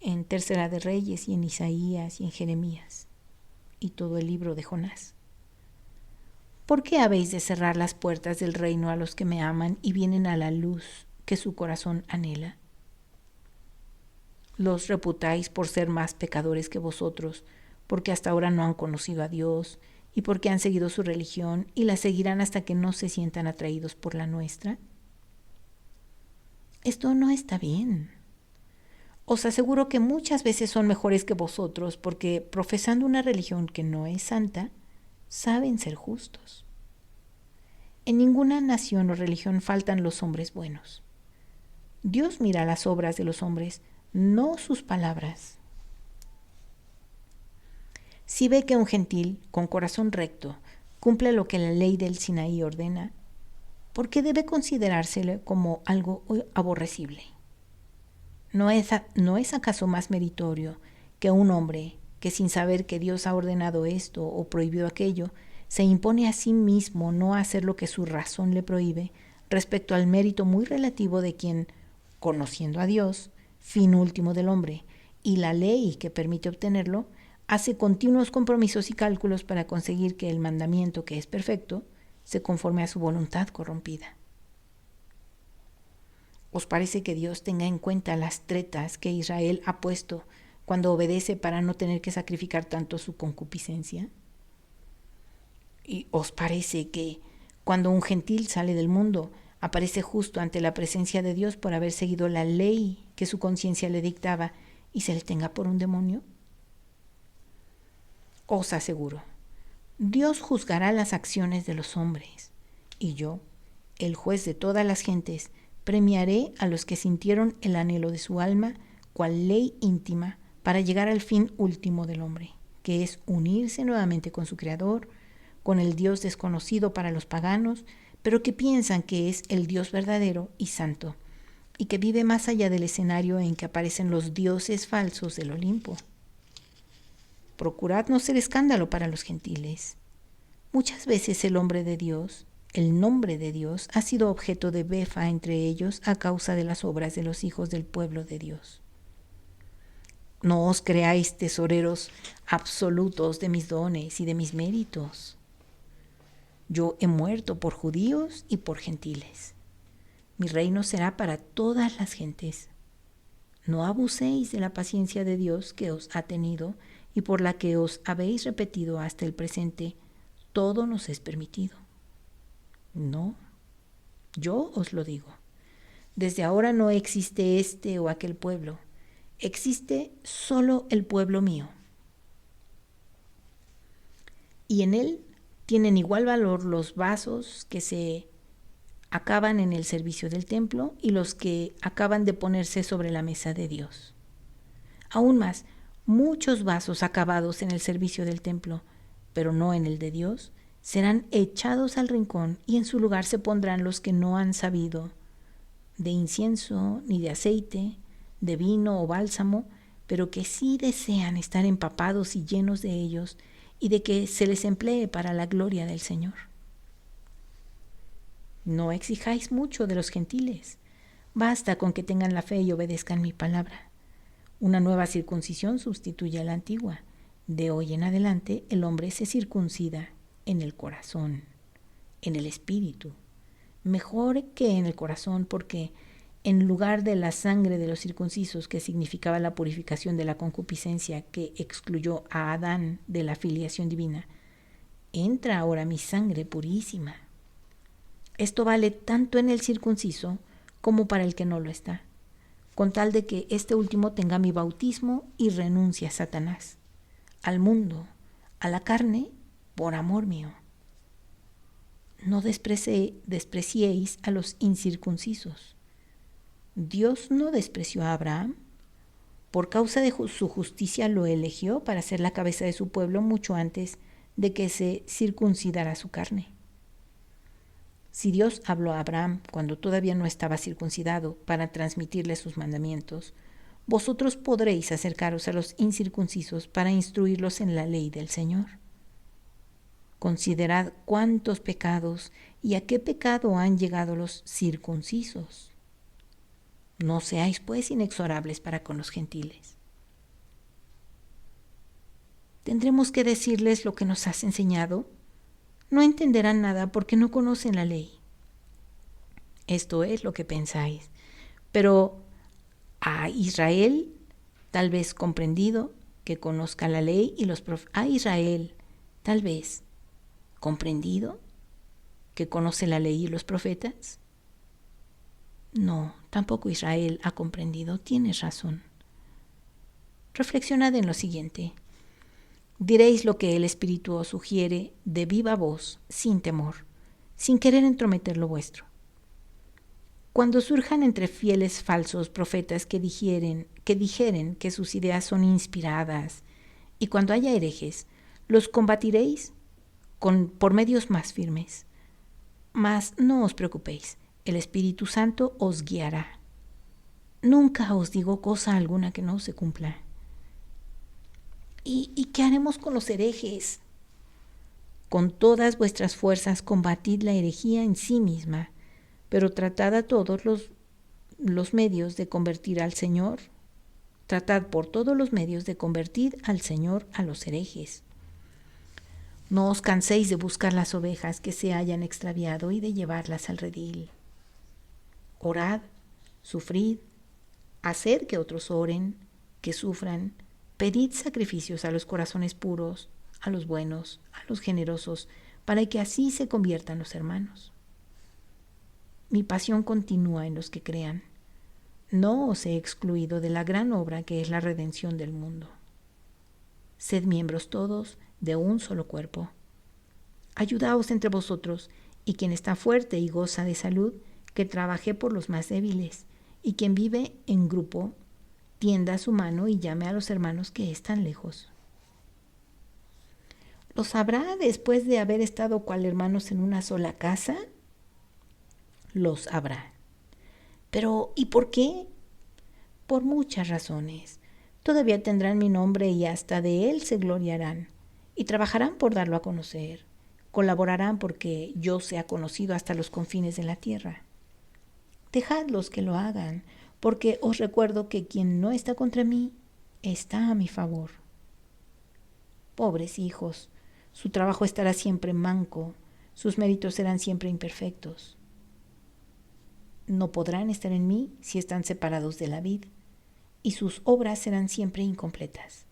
En Tercera de Reyes y en Isaías y en Jeremías y todo el libro de Jonás. ¿Por qué habéis de cerrar las puertas del reino a los que me aman y vienen a la luz que su corazón anhela? Los reputáis por ser más pecadores que vosotros, porque hasta ahora no han conocido a Dios y porque han seguido su religión y la seguirán hasta que no se sientan atraídos por la nuestra. Esto no está bien. Os aseguro que muchas veces son mejores que vosotros porque, profesando una religión que no es santa, saben ser justos. En ninguna nación o religión faltan los hombres buenos. Dios mira las obras de los hombres, no sus palabras. Si ve que un gentil, con corazón recto, cumple lo que la ley del Sinaí ordena, ¿por qué debe considerársele como algo aborrecible? ¿No es acaso más meritorio que un hombre que, sin saber que Dios ha ordenado esto o prohibido aquello, se impone a sí mismo no hacer lo que su razón le prohíbe respecto al mérito muy relativo de quien, conociendo a Dios, fin último del hombre, y la ley que permite obtenerlo, hace continuos compromisos y cálculos para conseguir que el mandamiento, que es perfecto, se conforme a su voluntad corrompida? ¿Os parece que Dios tenga en cuenta las tretas que Israel ha puesto cuando obedece para no tener que sacrificar tanto su concupiscencia? ¿Y os parece que cuando un gentil sale del mundo aparece justo ante la presencia de Dios por haber seguido la ley que su conciencia le dictaba y se le tenga por un demonio? Os aseguro, Dios juzgará las acciones de los hombres, y yo, el juez de todas las gentes, premiaré a los que sintieron el anhelo de su alma, cual ley íntima, para llegar al fin último del hombre, que es unirse nuevamente con su Creador, con el Dios desconocido para los paganos, pero que piensan que es el Dios verdadero y santo, y que vive más allá del escenario en que aparecen los dioses falsos del Olimpo. Procurad no ser escándalo para los gentiles. Muchas veces el hombre de Dios, el nombre de Dios, ha sido objeto de befa entre ellos a causa de las obras de los hijos del pueblo de Dios. No os creáis tesoreros absolutos de mis dones y de mis méritos. Yo he muerto por judíos y por gentiles. Mi reino será para todas las gentes. No abuséis de la paciencia de Dios que os ha tenido y por la que os habéis repetido hasta el presente, todo nos es permitido. No, yo os lo digo. Desde ahora no existe este o aquel pueblo. Existe solo el pueblo mío. Y en él tienen igual valor los vasos que se acaban en el servicio del templo y los que acaban de ponerse sobre la mesa de Dios. Aún más, muchos vasos acabados en el servicio del templo, pero no en el de Dios, serán echados al rincón y en su lugar se pondrán los que no han sabido de incienso ni de aceite, de vino o bálsamo, pero que sí desean estar empapados y llenos de ellos y de que se les emplee para la gloria del Señor. No exijáis mucho de los gentiles, basta con que tengan la fe y obedezcan mi palabra. Una nueva circuncisión sustituye a la antigua. De hoy en adelante el hombre se circuncida en el corazón, en el espíritu, mejor que en el corazón, porque en lugar de la sangre de los circuncisos, que significaba la purificación de la concupiscencia que excluyó a Adán de la filiación divina, entra ahora mi sangre purísima. Esto vale tanto en el circunciso como para el que no lo está, con tal de que este último tenga mi bautismo y renuncie a Satanás, al mundo, a la carne, por amor mío. No despreciéis a los incircuncisos. Dios no despreció a Abraham. Por causa de su justicia lo eligió para ser la cabeza de su pueblo mucho antes de que se circuncidara su carne. Si Dios habló a Abraham cuando todavía no estaba circuncidado para transmitirle sus mandamientos, vosotros podréis acercaros a los incircuncisos para instruirlos en la ley del Señor. Considerad cuántos pecados y a qué pecado han llegado los circuncisos. No seáis pues inexorables para con los gentiles. ¿Tendremos que decirles lo que nos has enseñado? No entenderán nada porque no conocen la ley. Esto es lo que pensáis. Pero a Israel, tal vez comprendido, que conozca la ley y los profetas. A Israel, tal vez comprendido, que conoce la ley y los profetas. No, tampoco Israel ha comprendido. Tienes razón. Reflexionad en lo siguiente. Diréis lo que el Espíritu os sugiere de viva voz, sin temor, sin querer entrometer lo vuestro. Cuando surjan entre fieles falsos profetas que dijeren que sus ideas son inspiradas, y cuando haya herejes, los combatiréis por medios más firmes. Mas no os preocupéis, el Espíritu Santo os guiará. Nunca os digo cosa alguna que no se cumpla. ¿Y qué haremos con los herejes? Con todas vuestras fuerzas combatid la herejía en sí misma, pero tratad a todos los medios de convertir al Señor. Tratad por todos los medios de convertir al Señor a los herejes. No os canséis de buscar las ovejas que se hayan extraviado y de llevarlas al redil. Orad, sufrid, haced que otros oren, que sufran, pedid sacrificios a los corazones puros, a los buenos, a los generosos, para que así se conviertan los hermanos. Mi pasión continúa en los que crean. No os he excluido de la gran obra que es la redención del mundo. Sed miembros todos de un solo cuerpo. Ayudaos entre vosotros, y quien está fuerte y goza de salud, que trabaje por los más débiles, y quien vive en grupo, tienda su mano y llame a los hermanos que están lejos. ¿Lo sabrá después de haber estado cual hermanos en una sola casa? Los habrá. Pero, ¿y por qué? Por muchas razones. Todavía tendrán mi nombre y hasta de él se gloriarán, y trabajarán por darlo a conocer. Colaborarán porque yo sea conocido hasta los confines de la tierra. Dejadlos que lo hagan, porque os recuerdo que quien no está contra mí, está a mi favor. Pobres hijos, su trabajo estará siempre manco, sus méritos serán siempre imperfectos. No podrán estar en mí si están separados de la vid, y sus obras serán siempre incompletas.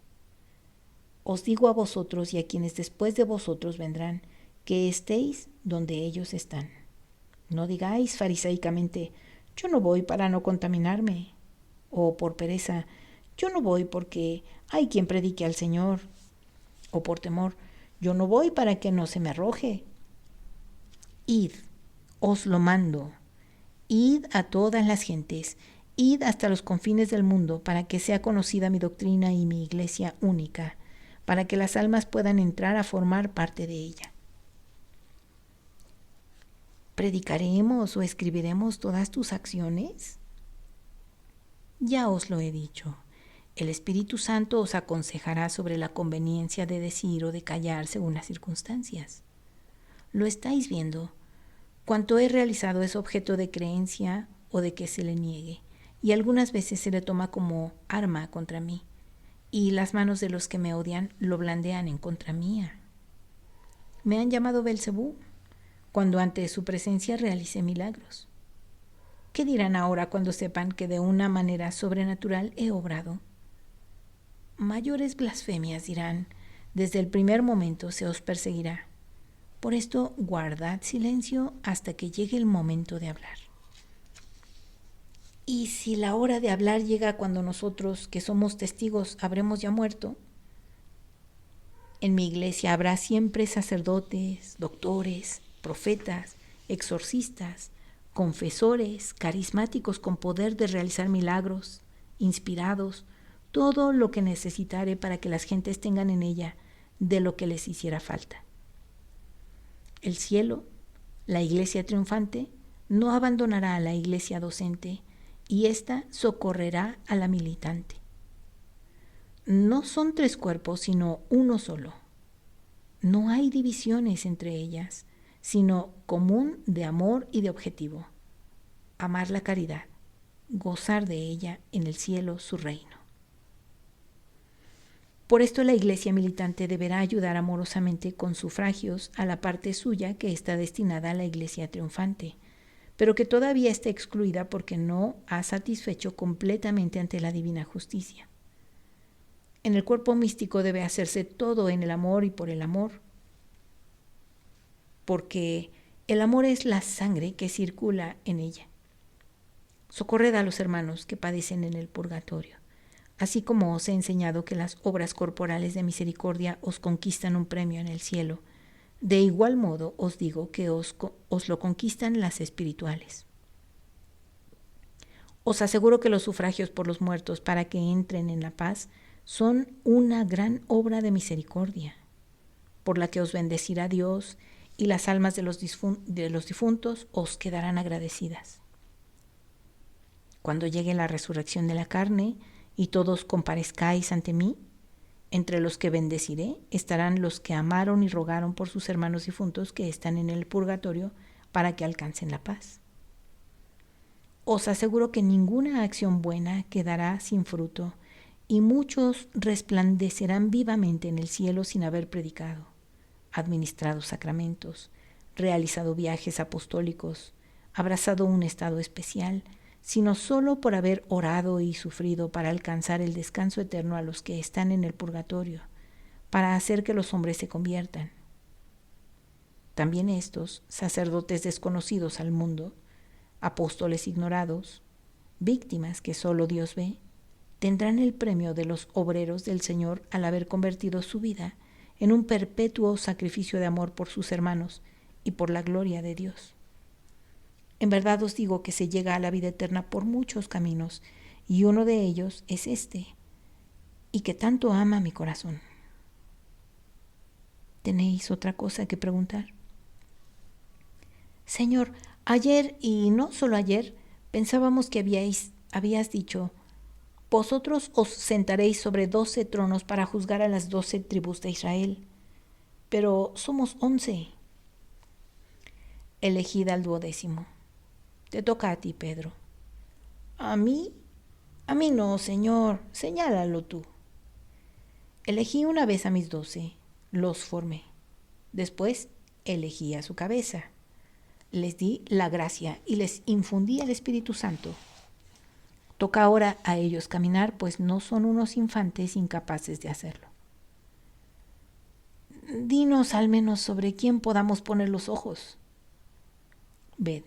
Os digo a vosotros y a quienes después de vosotros vendrán, que estéis donde ellos están. No digáis farisaicamente, yo no voy para no contaminarme, o por pereza, yo no voy porque hay quien predique al Señor, o por temor, yo no voy para que no se me arroje. Id, os lo mando. Id a todas las gentes, id hasta los confines del mundo, para que sea conocida mi doctrina y mi iglesia única, para que las almas puedan entrar a formar parte de ella. ¿Predicaremos o escribiremos todas tus acciones? Ya os lo he dicho. El Espíritu Santo os aconsejará sobre la conveniencia de decir o de callar según las circunstancias. Lo estáis viendo. Cuanto he realizado es objeto de creencia o de que se le niegue, y algunas veces se le toma como arma contra mí, y las manos de los que me odian lo blandean en contra mía. Me han llamado Belcebú, cuando ante su presencia realicé milagros. ¿Qué dirán ahora cuando sepan que de una manera sobrenatural he obrado? Mayores blasfemias dirán, desde el primer momento se os perseguirá. Por esto, guardad silencio hasta que llegue el momento de hablar. ¿Y si la hora de hablar llega cuando nosotros, que somos testigos, habremos ya muerto? En mi iglesia habrá siempre sacerdotes, doctores, profetas, exorcistas, confesores, carismáticos con poder de realizar milagros, inspirados, todo lo que necesitare para que las gentes tengan en ella de lo que les hiciera falta. El cielo, la iglesia triunfante, no abandonará a la iglesia docente y ésta socorrerá a la militante. No son 3 cuerpos, sino uno solo. No hay divisiones entre ellas, sino común de amor y de objetivo. Amar la caridad, gozar de ella en el cielo su reino. Por esto la iglesia militante deberá ayudar amorosamente con sufragios a la parte suya que está destinada a la iglesia triunfante, pero que todavía está excluida porque no ha satisfecho completamente ante la divina justicia. En el cuerpo místico debe hacerse todo en el amor y por el amor, porque el amor es la sangre que circula en ella. Socorred a los hermanos que padecen en el purgatorio, así como os he enseñado que las obras corporales de misericordia os conquistan un premio en el cielo. De igual modo os digo que os lo conquistan las espirituales. Os aseguro que los sufragios por los muertos para que entren en la paz son una gran obra de misericordia, por la que os bendecirá Dios y las almas de los difuntos os quedarán agradecidas. Cuando llegue la resurrección de la carne y todos comparezcáis ante mí, entre los que bendeciré estarán los que amaron y rogaron por sus hermanos difuntos que están en el purgatorio para que alcancen la paz. Os aseguro que ninguna acción buena quedará sin fruto, y muchos resplandecerán vivamente en el cielo sin haber predicado, administrado sacramentos, realizado viajes apostólicos, abrazado un estado especial, sino solo por haber orado y sufrido para alcanzar el descanso eterno a los que están en el purgatorio, para hacer que los hombres se conviertan. También estos, sacerdotes desconocidos al mundo, apóstoles ignorados, víctimas que solo Dios ve, tendrán el premio de los obreros del Señor al haber convertido su vida en un perpetuo sacrificio de amor por sus hermanos y por la gloria de Dios. En verdad os digo que se llega a la vida eterna por muchos caminos, y uno de ellos es este, y que tanto ama mi corazón. ¿Tenéis otra cosa que preguntar? Señor, ayer, y no solo ayer, pensábamos que habías dicho: vosotros os sentaréis sobre 12 tronos para juzgar a las 12 tribus de Israel, pero somos 11. Elegid al 12. Te toca a ti, Pedro. ¿A mí? A mí no, Señor, señálalo tú. Elegí una vez a mis 12, los formé. Después elegí a su cabeza. Les di la gracia y les infundí el Espíritu Santo. Toca ahora a ellos caminar, pues no son unos infantes incapaces de hacerlo. Dinos al menos sobre quién podamos poner los ojos. Ved,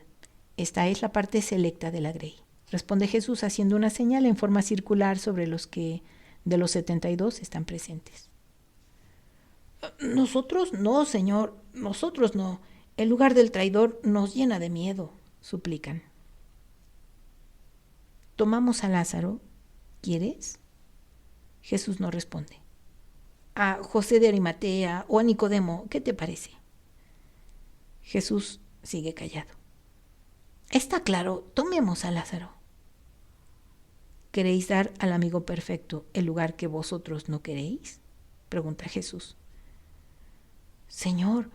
esta es la parte selecta de la grey, responde Jesús haciendo una señal en forma circular sobre los que de los 72 están presentes. Nosotros no, Señor, nosotros no. El lugar del traidor nos llena de miedo, suplican. Tomamos a Lázaro, ¿quieres? Jesús no responde. A José de Arimatea o a Nicodemo, ¿qué te parece? Jesús sigue callado. Está claro, tomemos a Lázaro. ¿Queréis dar al amigo perfecto el lugar que vosotros no queréis? Pregunta Jesús. Señor,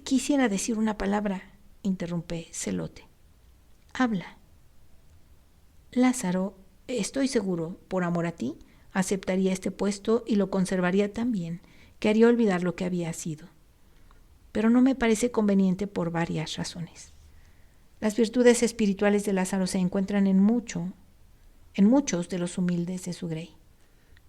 quisiera decir una palabra, interrumpe Zelote. Habla. Lázaro, estoy seguro, por amor a ti, aceptaría este puesto y lo conservaría tan bien que haría olvidar lo que había sido. Pero no me parece conveniente por varias razones. Las virtudes espirituales de Lázaro se encuentran en muchos de los humildes de su grey.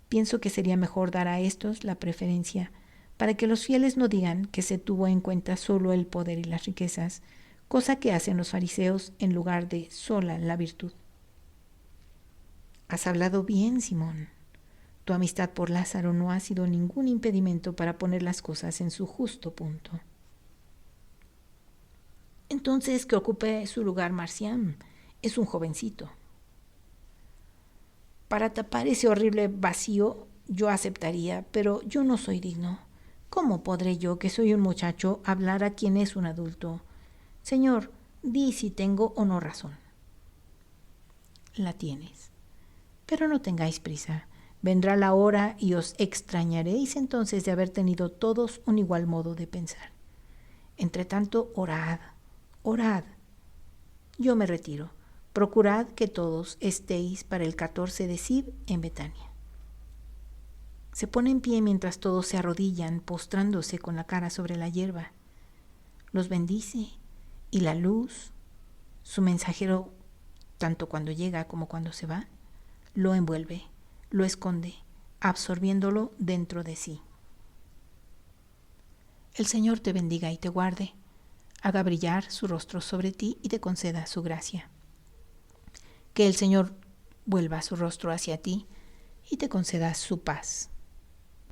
Pienso que sería mejor dar a estos la preferencia para que los fieles no digan que se tuvo en cuenta solo el poder y las riquezas, cosa que hacen los fariseos en lugar de sola la virtud. Has hablado bien, Simón. Tu amistad por Lázaro no ha sido ningún impedimento para poner las cosas en su justo punto. Entonces que ocupe su lugar Marcián. Es un jovencito. Para tapar ese horrible vacío yo aceptaría, pero yo no soy digno. ¿Cómo podré yo, que soy un muchacho, hablar a quien es un adulto? Señor, di si tengo o no razón. La tienes. Pero no tengáis prisa. Vendrá la hora y os extrañaréis entonces de haber tenido todos un igual modo de pensar. Entre tanto, orad, orad. Yo me retiro. Procurad que todos estéis para el 14 de Sib en Betania. Se pone en pie mientras todos se arrodillan, postrándose con la cara sobre la hierba. Los bendice y la luz, su mensajero, tanto cuando llega como cuando se va, lo envuelve, lo esconde, absorbiéndolo dentro de sí. El Señor te bendiga y te guarde, haga brillar su rostro sobre ti y te conceda su gracia. Que el Señor vuelva su rostro hacia ti y te conceda su paz.